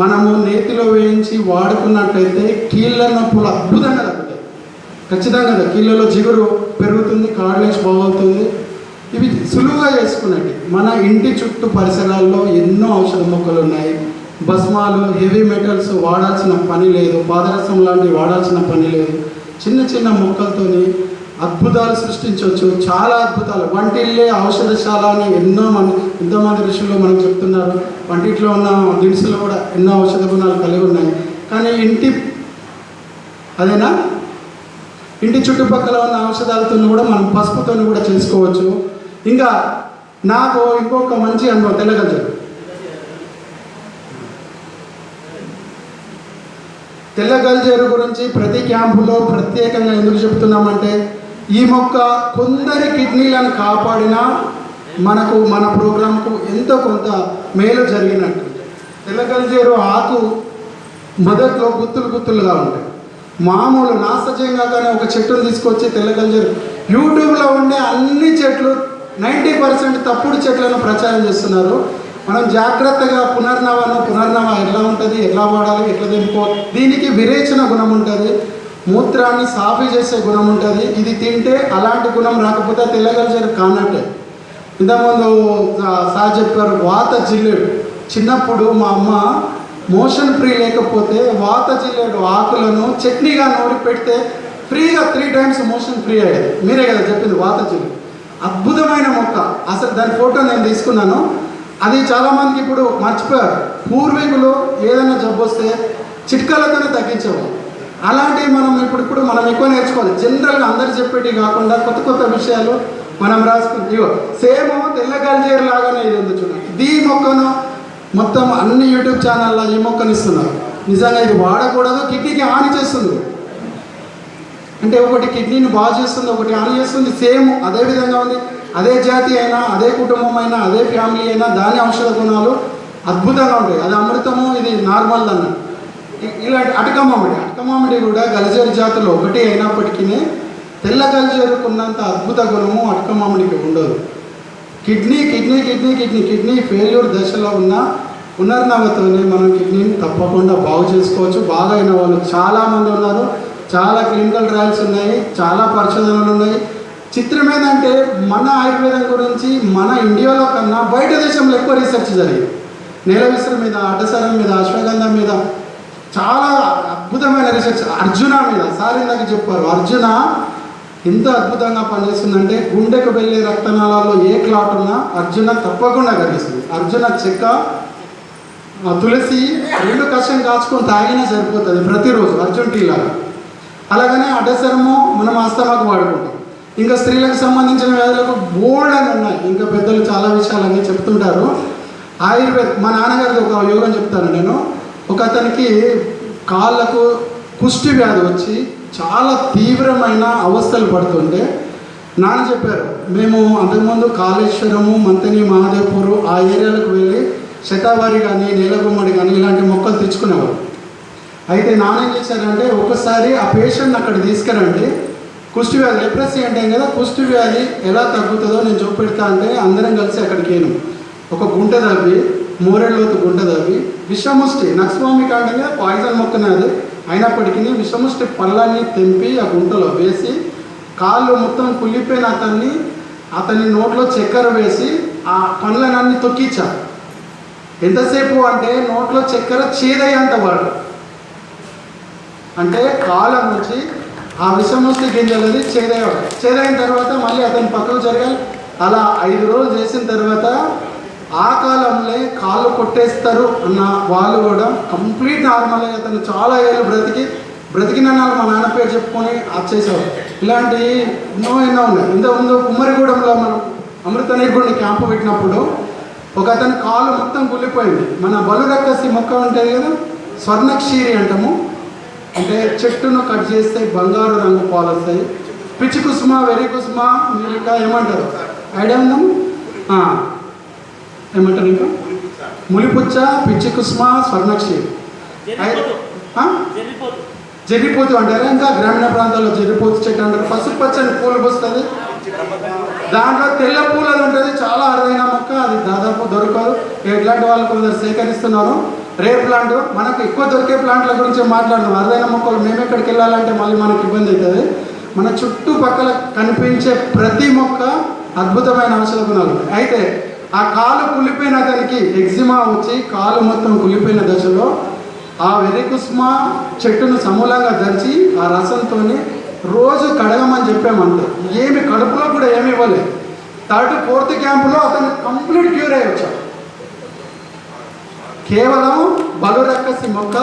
మనము నేతిలో వేయించి వాడుకున్నట్టయితే కీళ్ళ నొప్పులు అద్భుతంగా తగ్గుతాయి. ఖచ్చితంగా కీళ్ళలో జిగురు పెరుగుతుంది, కార్డిలేజ్ బాగుతుంది. ఇవి సులువుగా చేసుకున్నట్టు మన ఇంటి చుట్టూ పరిసరాల్లో ఎన్నో ఔషధ మొక్కలు ఉన్నాయి. భస్మాలు, హెవీ మెటల్స్ వాడాల్సిన పని లేదు, పాదరసం లాంటివి వాడాల్సిన పని లేదు. చిన్న చిన్న మొక్కలతోని అద్భుతాలు సృష్టించవచ్చు, చాలా అద్భుతాలు. వంటిల్లే ఔషధశాల అని ఎంతోమంది ఋషులు మనకు చెప్తున్నారు. వంటిట్లో ఉన్న దినుసులు కూడా ఎన్నో ఔషధ గుణాలు కలిగి ఉన్నాయి. కానీ ఇంటి చుట్టుపక్కల ఉన్న ఔషధాలతో కూడా మనం పసుపుతో కూడా చేసుకోవచ్చు. ఇంకా నాకు ఇంకొక మంచి అనుభవం తెల్లగల్జేరు గురించి ప్రతి క్యాంపులో ప్రత్యేకంగా ఎందుకు చెప్తున్నామంటే ఈ మొక్క కొందరి కిడ్నీలను కాపాడినా మన ప్రోగ్రాంకు ఎంతో కొంత మేలు జరిగినట్టు. తెల్లగల్జేరు ఆకు మొదట్లో గుత్తులుగా ఉంటాయి. మామూలు నాసజంగా కానీ ఒక చెట్టును తీసుకొచ్చి తెల్లగల్జేరు యూట్యూబ్లో ఉండే అన్ని చెట్లు 90% తప్పుడు చెట్లను ప్రచారం చేస్తున్నారు. మనం జాగ్రత్తగా పునర్నవ ఎలా ఉంటుంది, ఎట్లా వాడాలి, ఎట్లా తెంపుకోవాలి. దీనికి విరేచన గుణం ఉంటుంది, మూత్రాన్ని సాఫీ చేసే గుణం ఉంటుంది. ఇది తింటే అలాంటి గుణం రాకపోతే తెల్లగల్జేరు కానట్టే. ఇంతకుముందు సార్ చెప్పారు వాత జిల్లేడు. చిన్నప్పుడు మా అమ్మ మోషన్ ఫ్రీ లేకపోతే వాత జిల్లేడు ఆకులను చట్నీగా నూరి పెడితే ఫ్రీగా 3 times మోషన్ ఫ్రీ అయ్యేది. మీరే కదా చెప్పింది వాత జిల్లేడు. అద్భుతమైన మొక్క. అసలు దాని ఫోటో నేను తీసుకున్నాను. అది చాలామందికి ఇప్పుడు మర్చిపోయారు. పూర్వీకులు ఏదైనా జబ్బు వస్తే చిట్కాలతోనే తగ్గించేవాళ్ళు. అలాంటివి ఇప్పుడు మనం ఎక్కువ నేర్చుకోవాలి. జనరల్గా అందరు చెప్పేటి కాకుండా కొత్త విషయాలు మనం రాసుకుంటాం. ఇగో సేమ్ తెల్లగల్జేరు లాగానే ఇది ఉంది చూడండి. ఈ మొక్కను మొత్తం అన్ని యూట్యూబ్ ఛానల్లో ఈ మొక్కను ఇస్తున్నారు. నిజంగా ఇది వాడకూడదు, కిడ్నీకి హాని చేస్తుంది. అంటే ఒకటి కిడ్నీని బాగు చేస్తుంది, ఒకటి హాని చేస్తుంది. సేమ్ అదే విధంగా ఉంది. అదే జాతి అయినా, అదే కుటుంబం అయినా, అదే ఫ్యామిలీ అయినా దాని ఔషధ గుణాలు అద్భుతంగా ఉంటాయి. అది అమృతము, ఇది నార్మల్ అన్నట్టు. ఇలాంటి అటక మామిడి కూడా గల్జేరు జాతులు ఒకటి అయినప్పటికీ తెల్ల గల్జేరుకున్నంత అద్భుత గుణము అటక మామిడికి ఉండదు. కిడ్నీ ఫెయిల్యూర్ దశలో ఉన్న పునర్నవతోనే మనం కిడ్నీని తప్పకుండా బాగు చేసుకోవచ్చు. బాగా అయిన వాళ్ళు చాలామంది ఉన్నారు. చాలా క్లినికల్ ట్రయల్స్ ఉన్నాయి, చాలా పరిశోధనలు ఉన్నాయి. చిత్రం ఏంటంటే మన ఆయుర్వేదం గురించి మన ఇండియాలో కన్నా బయట దేశంలో ఎక్కువ రీసెర్చ్ జరిగింది. నేల విసరం మీద, అడ్డసరం మీద, అశ్వగంధం మీద చాలా అద్భుతమైన రీసెర్చ్. అర్జున మీద సార్ ఇందాక చెప్పారు. అర్జున ఎంత అద్భుతంగా పనిచేస్తుందంటే గుండెకు వెళ్ళే రక్తనాళాల్లో ఏ క్లాట్ ఉన్నా అర్జున తప్పకుండా కలిగిస్తుంది. అర్జున చెక్క, తులసి 2 కషాయం కాచుకొని తాగినా సరిపోతుంది ప్రతిరోజు అర్జున్ టీ లాగా. అలాగనే అడ్డసరము మనం ఆస్తమాకు వాడుకుంటాం. ఇంకా స్త్రీలకు సంబంధించిన వ్యాధులకు బోల్డ్ అని ఉన్నాయి. ఇంకా పెద్దలు చాలా విషయాలన్నీ చెప్తుంటారు. మా నాన్నగారికి ఒక యోగం చెప్తాను నేను. ఒక అతనికి కాళ్ళకు కుష్టి వ్యాధి వచ్చి చాలా తీవ్రమైన అవస్థలు పడుతుంటే నాన్న చెప్పారు, మేము అంతకుముందు కాళేశ్వరము, మంతని, మహాదేవ్పూర్ ఆ ఏరియాలకు వెళ్ళి శతావారి కానీ, నీలగుమ్మడి కానీ ఇలాంటి మొక్కలు తెచ్చుకునేవారు. అయితే నాన్న ఏం చేశారంటే ఒకసారి ఆ పేషెంట్ని అక్కడ తీసుకురండి, కుష్టి వ్యాధి లెప్రసీ అంటే కదా, కుష్టి వ్యాధి ఎలా తగ్గుతుందో నేను చూపెడతా అంటే అందరం కలిసి అక్కడికి వెళ్ళాం. ఒక గుంట తవ్వి, 3 లోతు గుంట తవ్వి విషముష్టి నక్స్వామిక అంటే పాయిజన్ మొక్కనే అది అయినప్పటికీ విషముష్టి పళ్ళని తెంపి ఆ గుంటలో వేసి కాళ్ళు మొత్తం కుళ్ళిపోయిన అతని నోట్లో చక్కెర వేసి ఆ పండ్లనన్నీ తొక్కిచ్చారు. ఎంతసేపు అంటే నోట్లో చక్కెర చేదయ్యేంత వాడు, అంటే కాలం నుంచి ఆ విషముష్టి గింజలది చేదయ్యాడు. చేదైన తర్వాత మళ్ళీ అతను పక్కకు జరగాలి. అలా 5 రోజులు చేసిన తర్వాత ఆ కాలంలో కాళ్ళు కొట్టేస్తారు అన్న వాళ్ళు కూడా కంప్లీట్ నార్మల్ అయ్యి అతను చాలా ఏళ్ళు బ్రతికిన మా నాన్న పేరు చెప్పుకొని వచ్చేసేవారు. ఇలాంటి ఎన్నో ఉన్నాయి. ఇంతకుముందు కుమ్మరిగూడెంలో మనం అమృత నిర్గుణి క్యాంపు పెట్టినప్పుడు ఒక అతని కాలు మొత్తం కుళ్ళిపోయింది. మన బలురక్కసి మొక్క ఉంటుంది కదా, స్వర్ణక్షీరి అంటాము, అంటే చెట్టును కట్ చేస్తే బంగారు రంగు పాలు వస్తాయి. పిచ్చి కుసుమ, వెర్రి కుసుమ, మీరు ఇంకా ఏమంటారు ఐడియా ఉందాము, ఏమంటారు ఇంకా ములిపుచ్చ, పిచ్చి కుసుమ, స్వర్ణక్షీరి, జర్రిపోతు అంటారా, ఇంకా గ్రామీణ ప్రాంతాల్లో జర్రిపోతు చెట్టు అంటారు. పసుపు పచ్చని పూలు వస్తుంది, దాంట్లో తెల్ల పూలు అది ఉంటుంది, చాలా అరుదైన మొక్క, అది దాదాపు దొరకదు. ఎట్లాంటి వాళ్ళు కొందరు సేకరిస్తున్నారు. రేర్ ప్లాంట్ మనకు ఎక్కువ దొరికే ప్లాంట్ల గురించి మాట్లాడదాం. అరుదైన మొక్కలు మేము ఎక్కడికి వెళ్ళాలంటే మళ్ళీ మనకు ఇబ్బంది అవుతుంది. మన చుట్టుపక్కల కనిపించే ప్రతి మొక్క అద్భుతమైన ఔషధ గుణాలు ఉంటాయి. అయితే ఆ కాలు కుళ్ళిపోయిన అతనికి ఎగ్జిమా వచ్చి కాలు మొత్తం కుళ్ళిపోయిన దశలో ఆ వెర్రికుస్మ చెట్టును సమూలంగా దంచి ఆ రసంతో రోజు కడగమని చెప్పామంటే ఏమి కడుపులో కూడా ఏమి ఇవ్వలేదు. 3rd 4th క్యాంపులో అతను కంప్లీట్ క్యూర్ అయ్యి వచ్చాడు. కేవలం బలురక్కసి మొక్క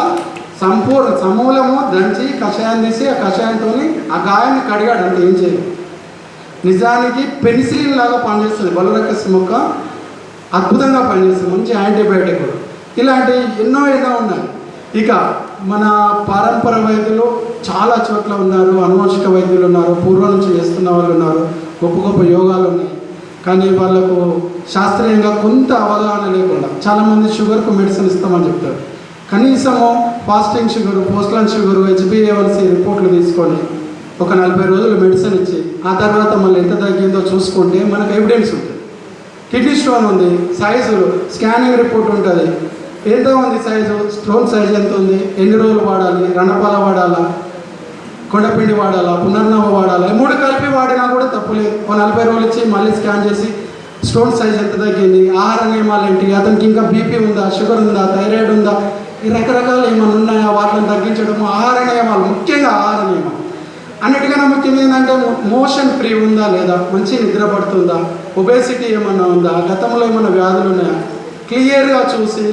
సమూలము దంచి కషాయం తీసి ఆ కషాయంతో ఆ గాయాన్ని కడిగాడు. అంటే ఏం చేయలేదు. నిజానికి పెన్సిలిన్ లాగా పనిచేస్తుంది బలురక్కసి మొక్క, అద్భుతంగా పనిచేస్తుంది, మంచి యాంటీబయాటిక్ కూడా. ఇలాంటి ఎన్నో ఉన్నాయి. ఇక మన పారంపర వైద్యులు చాలా చోట్ల ఉన్నారు, అనువంశిక వైద్యులు ఉన్నారు, పూర్వం నుంచి చేస్తున్న వాళ్ళు ఉన్నారు, గొప్ప గొప్ప యోగాలు ఉన్నాయి. కానీ వాళ్ళకు శాస్త్రీయంగా కొంత అవగాహన లేకుండా చాలామంది షుగర్కు మెడిసిన్ ఇస్తామని చెప్తారు. కనీసము fasting sugar, post lunch sugar, HbA1c రిపోర్ట్లు తీసుకొని ఒక 40 రోజులు మెడిసిన్ ఇచ్చి ఆ తర్వాత మళ్ళీ ఎంత తగ్గిందో చూసుకుంటే మనకు ఎవిడెన్స్ ఉంటుంది. కిడ్నీ స్టోన్ ఉంది, సైజు స్కానింగ్ రిపోర్ట్ ఉంటుంది, ఎంత ఉంది సైజు, స్టోన్ సైజు ఎంత ఉంది, ఎన్ని రోజులు వాడాలి, రణపాల వాడాలా, కొండపిండి వాడాలా, పునర్నవ వాడాలా, 3 కలిపి వాడినా కూడా తప్పులేదు. 40 రోజులు ఇచ్చి మళ్ళీ స్కాన్ చేసి స్టోన్ సైజ్ ఎంత తగ్గింది, ఆహార నియమాలు ఏంటి, అతనికి ఇంకా బీపీ ఉందా, షుగర్ ఉందా, థైరాయిడ్ ఉందా, ఈ రకరకాలు ఏమైనా ఉన్నాయా వాటిని తగ్గించడము, ఆహార నియమాలు, ముఖ్యంగా ఆహార నియమాలు. అన్నిటికన్నా ముఖ్యం ఏంటంటే మోషన్ ఫ్రీ ఉందా లేదా, మంచి నిద్ర పడుతుందా, ఒబేసిటీ ఏమన్నా ఉందా, గతంలో ఏమన్నా వ్యాధులు ఉన్నాయా, క్లియర్గా చూసి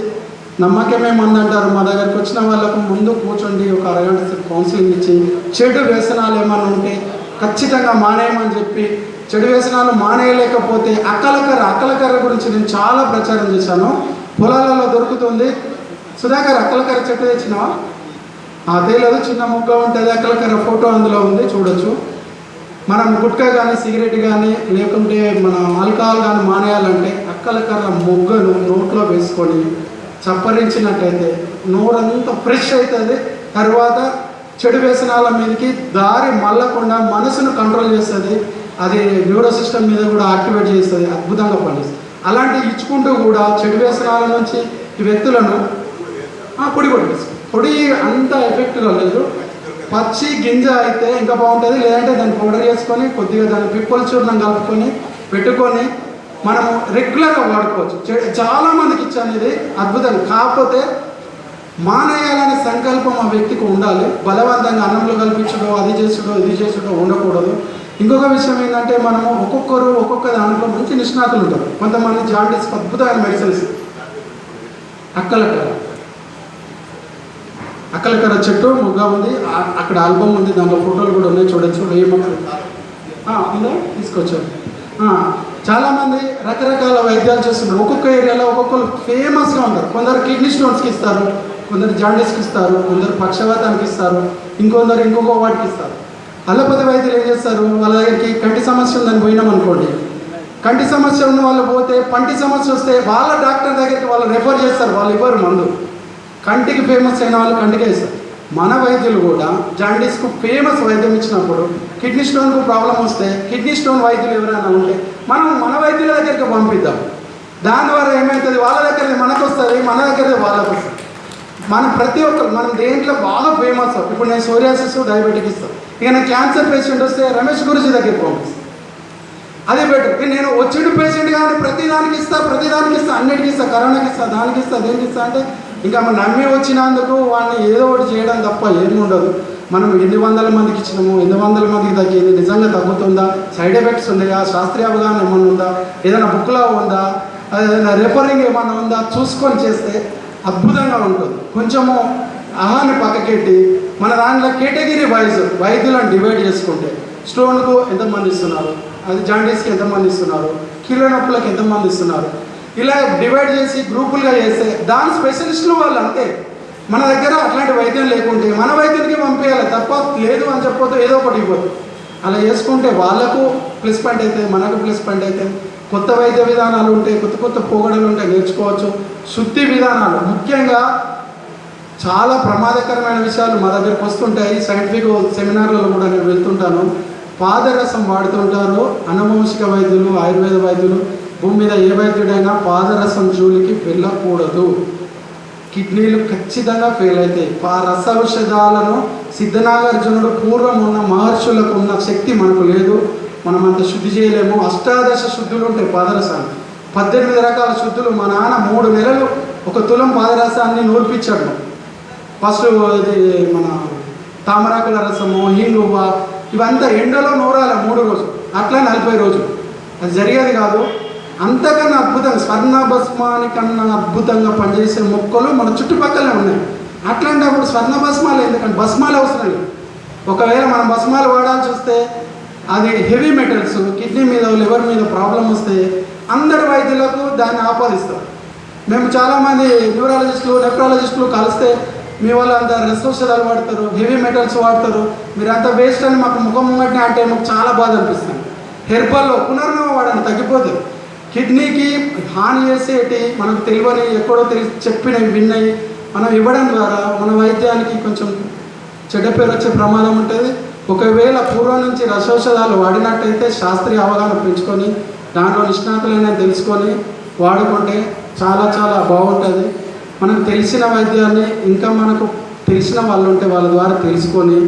నమ్మకమేమందంటారు. మా దగ్గరికి వచ్చిన వాళ్ళకు ముందు కూర్చోండి, ఒక అరగంట సేపు కౌన్సిలింగ్ ఇచ్చి చెడు వ్యసనాలు ఏమన్నా ఉంటే ఖచ్చితంగా మానేయమని చెప్పి, చెడు వ్యసనాలు మానేయలేకపోతే అక్కలకర్ర గురించి నేను చాలా ప్రచారం చేశాను. పొలాలలో దొరుకుతుంది. సుధాకర్ అక్కలకర్ర చెట్టు తెచ్చినావా? అదే లేదు, చిన్న మొగ్గ ఉంటుంది, అక్కలకర్ర ఫోటో అందులో ఉంది, చూడొచ్చు. మనం గుట్కా కానీ సిగరెట్ కానీ లేకుంటే మన ఆల్కహాల్ కానీ మానేయాలంటే అక్కలకర్ర మొగ్గను నోట్లో వేసుకొని చప్పరించినట్టయితే నోరంతా ఫ్రెష్ అవుతుంది. తర్వాత చెడు వ్యసనాల మీదకి దారి మళ్ళకుండా మనసును కంట్రోల్ చేస్తుంది. అది న్యూరో సిస్టమ్ మీద కూడా యాక్టివేట్ చేస్తుంది, అద్భుతంగా పనిచేస్తుంది. అలాంటి ఇచ్చుకుంటూ కూడా చెడు వ్యసనాల నుంచి ఈ వ్యక్తులను పొడి కొట్టేస్తుంది. పొడి అంత ఎఫెక్ట్గా లేదు, పచ్చి గింజ అయితే ఇంకా బాగుంటుంది. లేదంటే దాన్ని పౌడర్ చేసుకొని కొద్దిగా దాన్ని పిప్పల చూర్ణం కలుపుకొని పెట్టుకొని మనం రెగ్యులర్గా వాడుకోవచ్చు. చాలామందికి ఇచ్చాను ఇది అద్భుతంగా. కాకపోతే మానేయాలనే సంకల్పం ఆ వ్యక్తికి ఉండాలి. బలవంతంగా అన్నంలో కల్పించడో అది చేసుడో ఇది చేసుడో ఉండకూడదు. ఇంకొక విషయం ఏంటంటే మనము ఒక్కొక్కరు ఒక్కొక్క దాంట్లో మంచి నిష్ణాతులు ఉంటారు. కొంతమంది జాండీస్ అద్భుతమైన మెడిసిన్స్. అక్కలకర్ర చెట్టు మొగ్గ ఉంది, అక్కడ ఆల్బమ్ ఉంది, దాంట్లో ఫోటోలు కూడా ఉన్నాయి, చూడొచ్చు. ఉందా తీసుకొచ్చారు. చాలామంది రకరకాల వైద్యాలు చేస్తున్నారు. ఒక్కొక్క ఏరియాలో ఒక్కొక్కరు ఫేమస్గా ఉంటారు. కొందరు కిడ్నీ స్టోన్స్కి ఇస్తారు, కొందరు జాండీస్కి ఇస్తారు, కొందరు పక్షవాతానికి ఇస్తారు, ఇంకొందరు ఇంకొక వాటికి ఇస్తారు. అలోపతి వైద్యులు ఏం చేస్తారు, వాళ్ళ దగ్గరికి కంటి సమస్య ఉందని పోయినాం అనుకోండి, కంటి సమస్య ఉన్న వాళ్ళు పోతే పంటి సమస్య వస్తే వాళ్ళ డాక్టర్ దగ్గరికి వాళ్ళు రెఫర్ చేస్తారు, వాళ్ళు ఇవ్వరు మందు. కంటికి ఫేమస్ అయిన వాళ్ళు కంటికే ఇస్తారు. మన వైద్యులు కూడా జాండీస్కు ఫేమస్ వైద్యం ఇచ్చినప్పుడు కిడ్నీ స్టోన్కు ప్రాబ్లం వస్తే కిడ్నీ స్టోన్ వైద్యులు ఎవరైనా ఉంటే మనం మన వైద్యుల దగ్గరికి పంపిద్దాం. దాని ద్వారా ఏమవుతుంది, వాళ్ళ దగ్గరది మనకు వస్తుంది, మన దగ్గరది వాళ్ళకు వస్తుంది. మనం ప్రతి ఒక్కరు మనం దేంట్లో బాగా ఫేమస్. ఇప్పుడు నేను సోరియాసిస్ డయాబెటిక్ ఇస్తాను, ఇక నేను క్యాన్సర్ పేషెంట్ వస్తే రమేష్ గురించి దగ్గరికి పంపిస్తాను, అదే బెటర్. నేను వచ్చిన పేషెంట్ కానీ ప్రతిదానికి ఇస్తా, అన్నిటికి ఇస్తా, కరోనాకి ఇస్తా, దానికి ఇస్తా, దేనికి ఇస్తా అంటే ఇంకా మనం నమ్మి వచ్చినందుకు వాడిని ఏదో ఒకటి చేయడం తప్ప ఏమి ఉండదు. మనం ఎన్ని వందల మందికి ఇచ్చినాము, ఎన్ని వందల మందికి తగ్గింది, నిజంగా తగ్గుతుందా, సైడ్ ఎఫెక్ట్స్ ఉన్నాయా, శాస్త్రీయ అవగాహన ఏమన్నా ఉందా, ఏదైనా బుక్లో ఉందా, ఏదైనా రెఫరింగ్ ఏమన్నా ఉందా చూసుకొని చేస్తే అద్భుతంగా ఉంటుంది. కొంచెము ఆహాన్ని పక్కకెట్టి మన దాంట్లో కేటగిరీ వైజ్ వైద్యులను డివైడ్ చేసుకుంటే స్టోన్కు ఎంతమంది ఇస్తున్నారు, అది జాండీస్కి ఎంతమంది ఇస్తున్నారు, కీళ్ళ నొప్పులకు ఎంతమంది ఇస్తున్నారు, ఇలా డివైడ్ చేసి గ్రూపులుగా చేస్తే దాని స్పెషలిస్టులు వాళ్ళు అంతే. మన దగ్గర అట్లాంటి వైద్యం లేకుంటే మన వైద్యునికి పంపించాలి తప్ప లేదు అని చెప్పొద్దు, ఏదో ఒకటి ఇవ్వదు. అలా చేసుకుంటే వాళ్ళకు ప్లస్ పాయింట్ అయితే, మనకు ప్లస్ పాయింట్ అయితే. కొత్త వైద్య విధానాలు ఉంటాయి, కొత్త పోగడలు ఉంటాయి, నేర్చుకోవచ్చు. శుద్ధి విధానాలు ముఖ్యంగా చాలా ప్రమాదకరమైన విషయాలు మా దగ్గరకు వస్తుంటాయి. సైంటిఫిక్ సెమినార్లలో కూడా నేను వెళ్తుంటాను. పాదరసం వాడుతుంటారు అనువంశిక వైద్యులు, ఆయుర్వేద వైద్యులు. భూమి మీద ఏ వైద్యుడైనా పాదరసం జోలికి వెళ్ళకూడదు. కిడ్నీలు ఖచ్చితంగా ఫెయిల్ అవుతాయి. ఆ రస ఔషధాలను సిద్ధనాగార్జునుడు పూర్వం ఉన్న మహర్షులకు ఉన్న శక్తి మనకు లేదు, మనం అంత శుద్ధి చేయలేము. 18 శుద్ధులు ఉంటాయి పాదరసాన్ని, 18 రకాల శుద్ధులు. మా నాన్న 3 నెలలు 1 తులం పాదరసాన్ని నూర్పించాడు. ఫస్ట్ ఇది మన తామరాకుల రసము, హింగువ, ఇవంతా ఎండలో నూరాలి 3 రోజులు, అట్లా 40 రోజులు. అది జరిగేది కాదు. అంతకన్నా అద్భుతంగా స్వర్ణ భస్మానికన్నా అద్భుతంగా పనిచేసే మొక్కలు మన చుట్టుపక్కలే ఉన్నాయి. అట్లాంటప్పుడు స్వర్ణ భస్మాలు ఎందుకంటే భస్మాలు అవసరం లేదు. ఒకవేళ మనం భస్మాలు వాడాల్సి వస్తే అది హెవీ మెటల్స్, కిడ్నీ మీద లివర్ మీద ప్రాబ్లం వస్తే అందరి వైద్యులకు దాన్ని ఆపాదిస్తారు. మేము చాలామంది న్యూరాలజిస్టులు, నెఫ్రాలజిస్టులు కలిస్తే మీ వాళ్ళు అంత రసౌషధాలు వాడతారు, హెవీ మెటల్స్ వాడతారు, మీరు అంత వేస్ట్ అని మాకు ముఖం ముంగట్నే అంటే మాకు చాలా బాధ అనిపిస్తుంది. హెర్బల్లో పునర్నవ వాడండి, తగ్గిపోతుంది. కిడ్నీకి హాని చేసేటి మనకు తెలియని ఎక్కడో చెప్పినవి విన్నవి మనం ఇవ్వడం ద్వారా మన వైద్యానికి కొంచెం చెడ్డ పేరు వచ్చే ప్రమాదం ఉంటుంది. ఒకవేళ పూర్వం నుంచి రసౌషధాలు వాడినట్టయితే శాస్త్రీయ అవగాహన పెంచుకొని దాంట్లో నిష్ణాతులైన తెలుసుకొని వాడుకుంటే చాలా చాలా బాగుంటుంది. మనకు తెలిసిన వైద్యాన్ని ఇంకా మనకు తెలిసిన వాళ్ళు ఉంటే వాళ్ళ ద్వారా తెలుసుకొని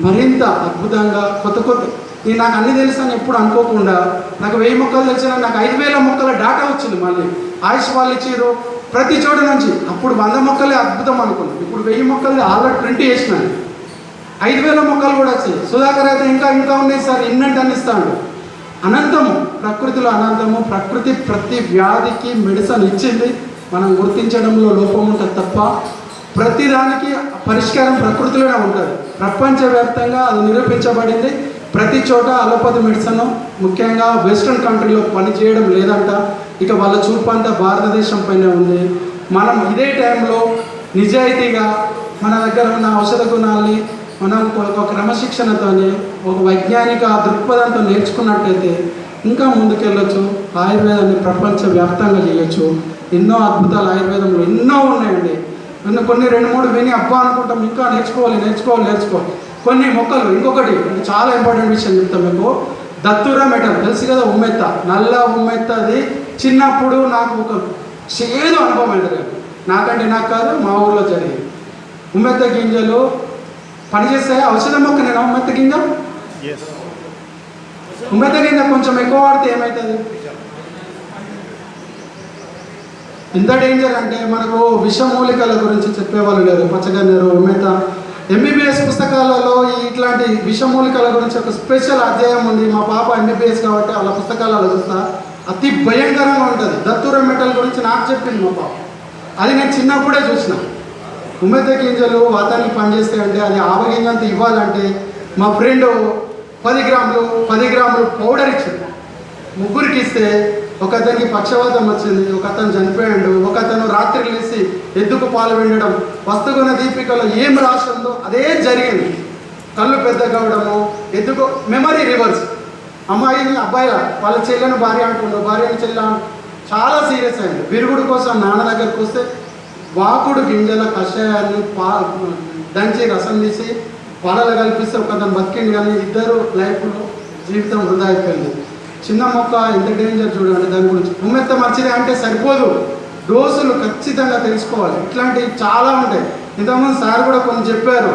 మరింత అద్భుతంగా కొత్త నాకు అన్నీ తెలుసు అని ఎప్పుడు అనుకోకుండా నాకు 1000 మొక్కలు తెలిసిన నాకు 5000 మొక్కల డాటా వచ్చింది. మళ్ళీ ఆయుష్ వాళ్ళు ఇచ్చారు ప్రతి చోట నుంచి. అప్పుడు 100 మొక్కలే అద్భుతం అనుకున్నాను, ఇప్పుడు 1000 మొక్కలు ఆల్రెడీ ప్రింట్ చేసినాను, 5000 మొక్కలు కూడా వచ్చాయి. సుధాకర్ అయితే ఇంకా ఉన్నాయి సార్, ఇన్నంటే అన్నిస్తాడు. అనంతము ప్రకృతిలో అనంతము. ప్రకృతి ప్రతి వ్యాధికి మెడిసిన్ ఇచ్చింది, మనం గుర్తించడంలో లోపం ఉంటుంది తప్ప ప్రతిదానికి పరిష్కారం ప్రకృతిలోనే ఉంటుంది. ప్రపంచవ్యాప్తంగా అది నిరూపించబడింది. ప్రతి చోట అలోపతి మెడిసిన్ ముఖ్యంగా వెస్ట్రన్ కంట్రీలో పనిచేయడం లేదంట. ఇక వాళ్ళ చూపు అంతా భారతదేశం పైనే ఉంది. మనం ఇదే టైంలో నిజాయితీగా మన దగ్గర ఉన్న ఔషధ గుణాలని మనం ఒక క్రమశిక్షణతోని ఒక వైజ్ఞానిక దృక్పథంతో నేర్చుకున్నట్టయితే ఇంకా ముందుకెళ్ళొచ్చు. ఆయుర్వేదాన్ని ప్రపంచవ్యాప్తంగా చేయొచ్చు. ఎన్నో అద్భుతాలు ఆయుర్వేదంలో ఎన్నో ఉన్నాయండి. కొన్ని 2-3 విని అబ్బా అనుకుంటాం, ఇంకా నేర్చుకోవాలి. కొన్ని మొక్కలు ఇంకొకటి చాలా ఇంపార్టెంట్ విషయం చెప్తాం మీకు. దత్తూర మెటల్ తెలుసు కదా, ఉమ్మెత్త, నల్ల ఉమ్మెత్త. అది చిన్నప్పుడు నాకు ఒక చేదు అనుభవం అయింది, నాకంటే నాకు కాదు, మా ఊళ్ళో జరిగింది. ఉమ్మెత్త గింజలు పనిచేస్తాయి. ఔషధ మొక్క నేను ఉమ్మెత్త గింజ కొంచెం ఎక్కువ వాడితే ఏమవుతుంది, ఎంత డేంజర్ అంటే మనకు విషమూలికల గురించి చెప్పేవాళ్ళు లేరు. పచ్చగన్నేరు, ఉమ్మెత్త, ఎంబీబీఎస్ పుస్తకాలలో ఇట్లాంటి విషమూలికల గురించి ఒక స్పెషల్ అధ్యాయం ఉంది. మా పాప ఎంబీబీఎస్ కాబట్టి వాళ్ళ పుస్తకాలలో చూస్తా, అతి భయంకరంగా ఉంటుంది. దత్తూర మెటల్ గురించి నాకు చెప్పింది మా పాప, అది నేను చిన్నప్పుడే చూసిన. ఉమ్మెత్త గింజలు వాతానికి పనిచేస్తాయి అంటే అది ఆవగింజంత ఇవ్వాలంటే మా ఫ్రెండ్ 10 గ్రాములు పౌడర్ ఇచ్చింది. 3కి ఇస్తే ఒకతనికి పక్షవాతం వచ్చింది, ఒకతను చనిపోయాడు, ఒకతను రాత్రి లేసి ఎద్దుకు పాలు వెండడం, వస్తుగుణ దీపికలో ఏం రాసిందో అదే జరిగింది. కళ్ళు పెద్ద కావడము, ఎద్దుకు మెమరీ రివర్స్. అమ్మాయిని అబ్బాయి వాళ్ళ చెల్లెను భార్య అంటుండ్రు, భార్యను చెల్లె చాలా సీరియస్ అయింది. విరుగుడు కోసం నాన్న దగ్గరకు వస్తే వాకుడు గింజల కషాయాన్ని దంచి రసం తీసి పాలలో కల్పిస్తే ఒకతను బతికింది, కానీ ఇద్దరు లైఫ్లో జీవితం వృధా అయిపోయింది. చిన్న మొక్క ఎంత డేంజర్ చూడండి. దాని గురించి ఉమ్మెత్త మంచిదే అంటే సరిపోదు, డోసులు ఖచ్చితంగా తెలుసుకోవాలి. ఇట్లాంటివి చాలా ఉంటాయి. ఇంతకుముందు సార్ కూడా కొన్ని చెప్పారు.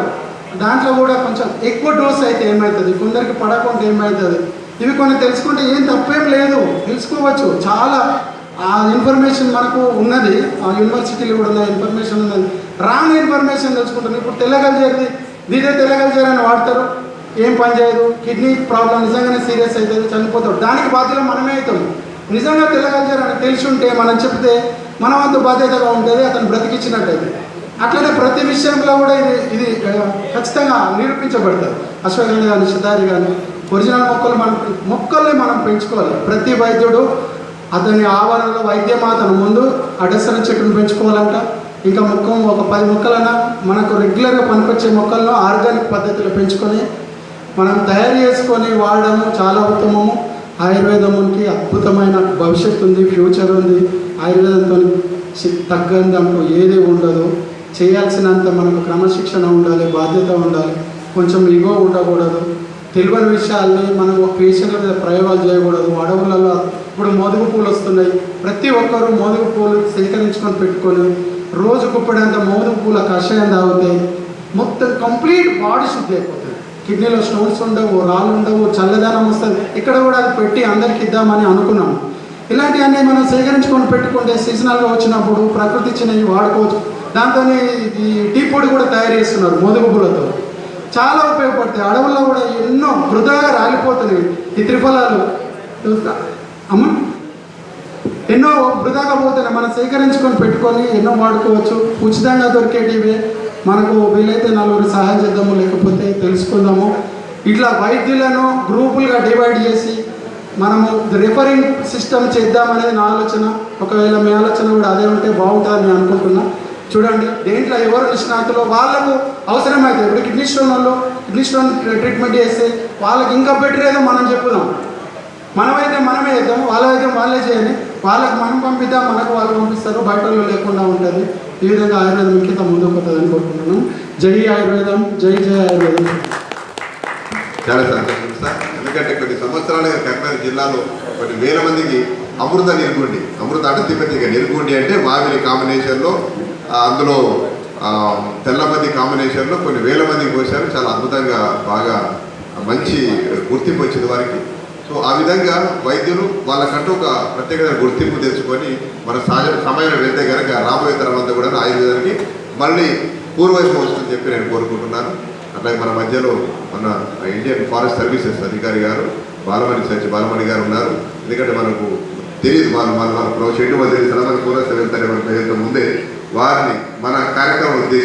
దాంట్లో కూడా కొంచెం ఎక్కువ డోస్ అయితే ఏమవుతుంది, కొందరికి పడకుండా ఏమవుతుంది, ఇవి కొన్ని తెలుసుకుంటే ఏం తప్పేం లేదు, తెలుసుకోవచ్చు. చాలా ఆ ఇన్ఫర్మేషన్ మనకు ఉన్నది, ఆ యూనివర్సిటీలో కూడా ఉన్న ఇన్ఫర్మేషన్ ఉన్నది. రాంగ్ ఇన్ఫర్మేషన్ తెలుసుకుంటారు. ఇప్పుడు తెల్లగలిజేది ఇదే తెల్లగలిజేరు అని వాడతారు, ఏం పని చేయదు, కిడ్నీ ప్రాబ్లం నిజంగానే సీరియస్ అవుతుంది, చనిపోతాడు. దానికి బాధ్యత మనమే అవుతాం. నిజంగా తెల్లగలిజేరు అని తెలిసి ఉంటే మనం చెప్తే మన వంతు బాధ్యతగా ఉంటుంది, అతను బ్రతికిచ్చినట్టయితే. అట్లనే ప్రతి విషయంలో కూడా ఇది ఖచ్చితంగా నిరూపించబడుతుంది. అశ్వగంధ కానీ సిద్ధారి కానీ ఒరిజినల్ మొక్కల్ని మనం పెంచుకోవాలి. ప్రతి వైద్యుడు అతని ఆవరణలో వైద్యమాతను ముందు అడసన చెట్టును పెంచుకోవాలంట. ఇంకా ఒక 10 మొక్కలన్నా మనకు రెగ్యులర్గా పనికొచ్చే మొక్కలను ఆర్గానిక్ పద్ధతిలో పెంచుకొని మనం తయారు చేసుకొని వాడడము చాలా ఉత్తమము. ఆయుర్వేదంకి అద్భుతమైన భవిష్యత్తు ఉంది, ఫ్యూచర్ ఉంది. ఆయుర్వేదంతో తగ్గంది అంటూ ఏది ఉండదు. చేయాల్సినంత మనకు క్రమశిక్షణ ఉండాలి, బాధ్యత ఉండాలి, కొంచెం ఈగో ఉండకూడదు. తెలియని విషయాల్ని మనం పేషెంట్ల మీద ప్రయోగాలు చేయకూడదు. అడవులలో ఇప్పుడు మోదుగు పూలు వస్తున్నాయి, ప్రతి ఒక్కరూ మోదుగు పూలు సేకరించుకొని పెట్టుకొని రోజు కుప్పడంత మోదుగు పూల కషాయం తాగితే మొత్తం కంప్లీట్ బాడీ శుద్ధి అయిపోతుంది. కిడ్నీలో స్టోన్స్ ఉండవు, రాళ్ళు ఉండవు, చల్లదనం వస్తుంది. ఇక్కడ కూడా అది పెట్టి అందరికి ఇద్దామని అనుకున్నాం. ఇలాంటివన్నీ మనం సేకరించుకొని పెట్టుకుంటే సీజనల్గా వచ్చినప్పుడు ప్రకృతి ఇచ్చినవి వాడుకోవచ్చు. దాంతో ఈ టీ పొడి కూడా తయారు చేస్తున్నారు మోదుగు పూలతో, చాలా ఉపయోగపడతాయి. అడవుల్లో కూడా ఎన్నో వృధాగా రాలిపోతున్నాయి ఈ త్రిఫలాలు అమ్మ, ఎన్నో వృధాగా పోతున్నాయి. మనం సేకరించుకొని పెట్టుకొని ఎన్నో వాడుకోవచ్చు. ఉచితంగా దొరికేటివే. మనకు వీలైతే 4 సహాయం చేద్దాము, లేకపోతే తెలుసుకుందాము. ఇట్లా వైద్యులను గ్రూపులుగా డివైడ్ చేసి మనము రిఫరింగ్ సిస్టమ్ చేద్దామనేది నా ఆలోచన. ఒకవేళ మీ ఆలోచన కూడా అదే ఉంటే బాగుంటుందని నేను అనుకుంటున్నా. చూడండి, దేంట్లో ఎవరు నిష్ణాతులో వాళ్ళకు అవసరమైతే, ఇప్పుడు కిడ్నీ స్టోన్ ట్రీట్మెంట్ చేస్తే వాళ్ళకి ఇంకా బెటర్ ఏదో మనం చెప్పుదాం. మనమైతే మనమే చేద్దాం, వాళ్ళైతే వాళ్ళే చేయాలి. వాళ్ళకి మనం పంపిద్దాం, మనకు వాళ్ళు పంపిస్తారు. బయట వాళ్ళు లేకుండా ఉంటుంది. ఈ విధంగా ఆయుర్వేదం ఇంకింత ముందుకు పోతుందని కోరుకుంటున్నాను. జై ఆయుర్వేదం, జై జై ఆయుర్వేదం. చాలా సంతోషం సార్. ఎందుకంటే కొన్ని సంవత్సరాలుగా కరీంనగర్ జిల్లాలో కొన్ని వేల మందికి అమృత అంటే తిప్పతిగా నిర్గుండి అంటే మావిలి కాంబినేషన్లో, అందులో తెల్లమంది కాంబినేషన్లో కొన్ని వేల మందికి పోసారు. చాలా అద్భుతంగా బాగా మంచి గుర్తింపు వచ్చింది వారికి. సో ఆ విధంగా వైద్యులు వాళ్ళకంటూ ఒక ప్రత్యేకమైన గుర్తింపు తెచ్చుకొని మన సమయంలో వెళ్తే కనుక రాబోయే తరం అంతా కూడా ఆయుర్వేదానికి మళ్ళీ పూర్వవైపు వస్తుందని చెప్పి నేను కోరుకుంటున్నాను. అట్లాగే మన మధ్యలో మన ఇండియన్ ఫారెస్ట్ సర్వీసెస్ అధికారి గారు బాలమణి గారు ఉన్నారు. ఎందుకంటే మనకు తెలియదు, మన షెడ్డు మధ్య మన పూర్వస్థ వెళ్తారే మన ముందే వారిని మన కార్యక్రమం ఉద్దేశించి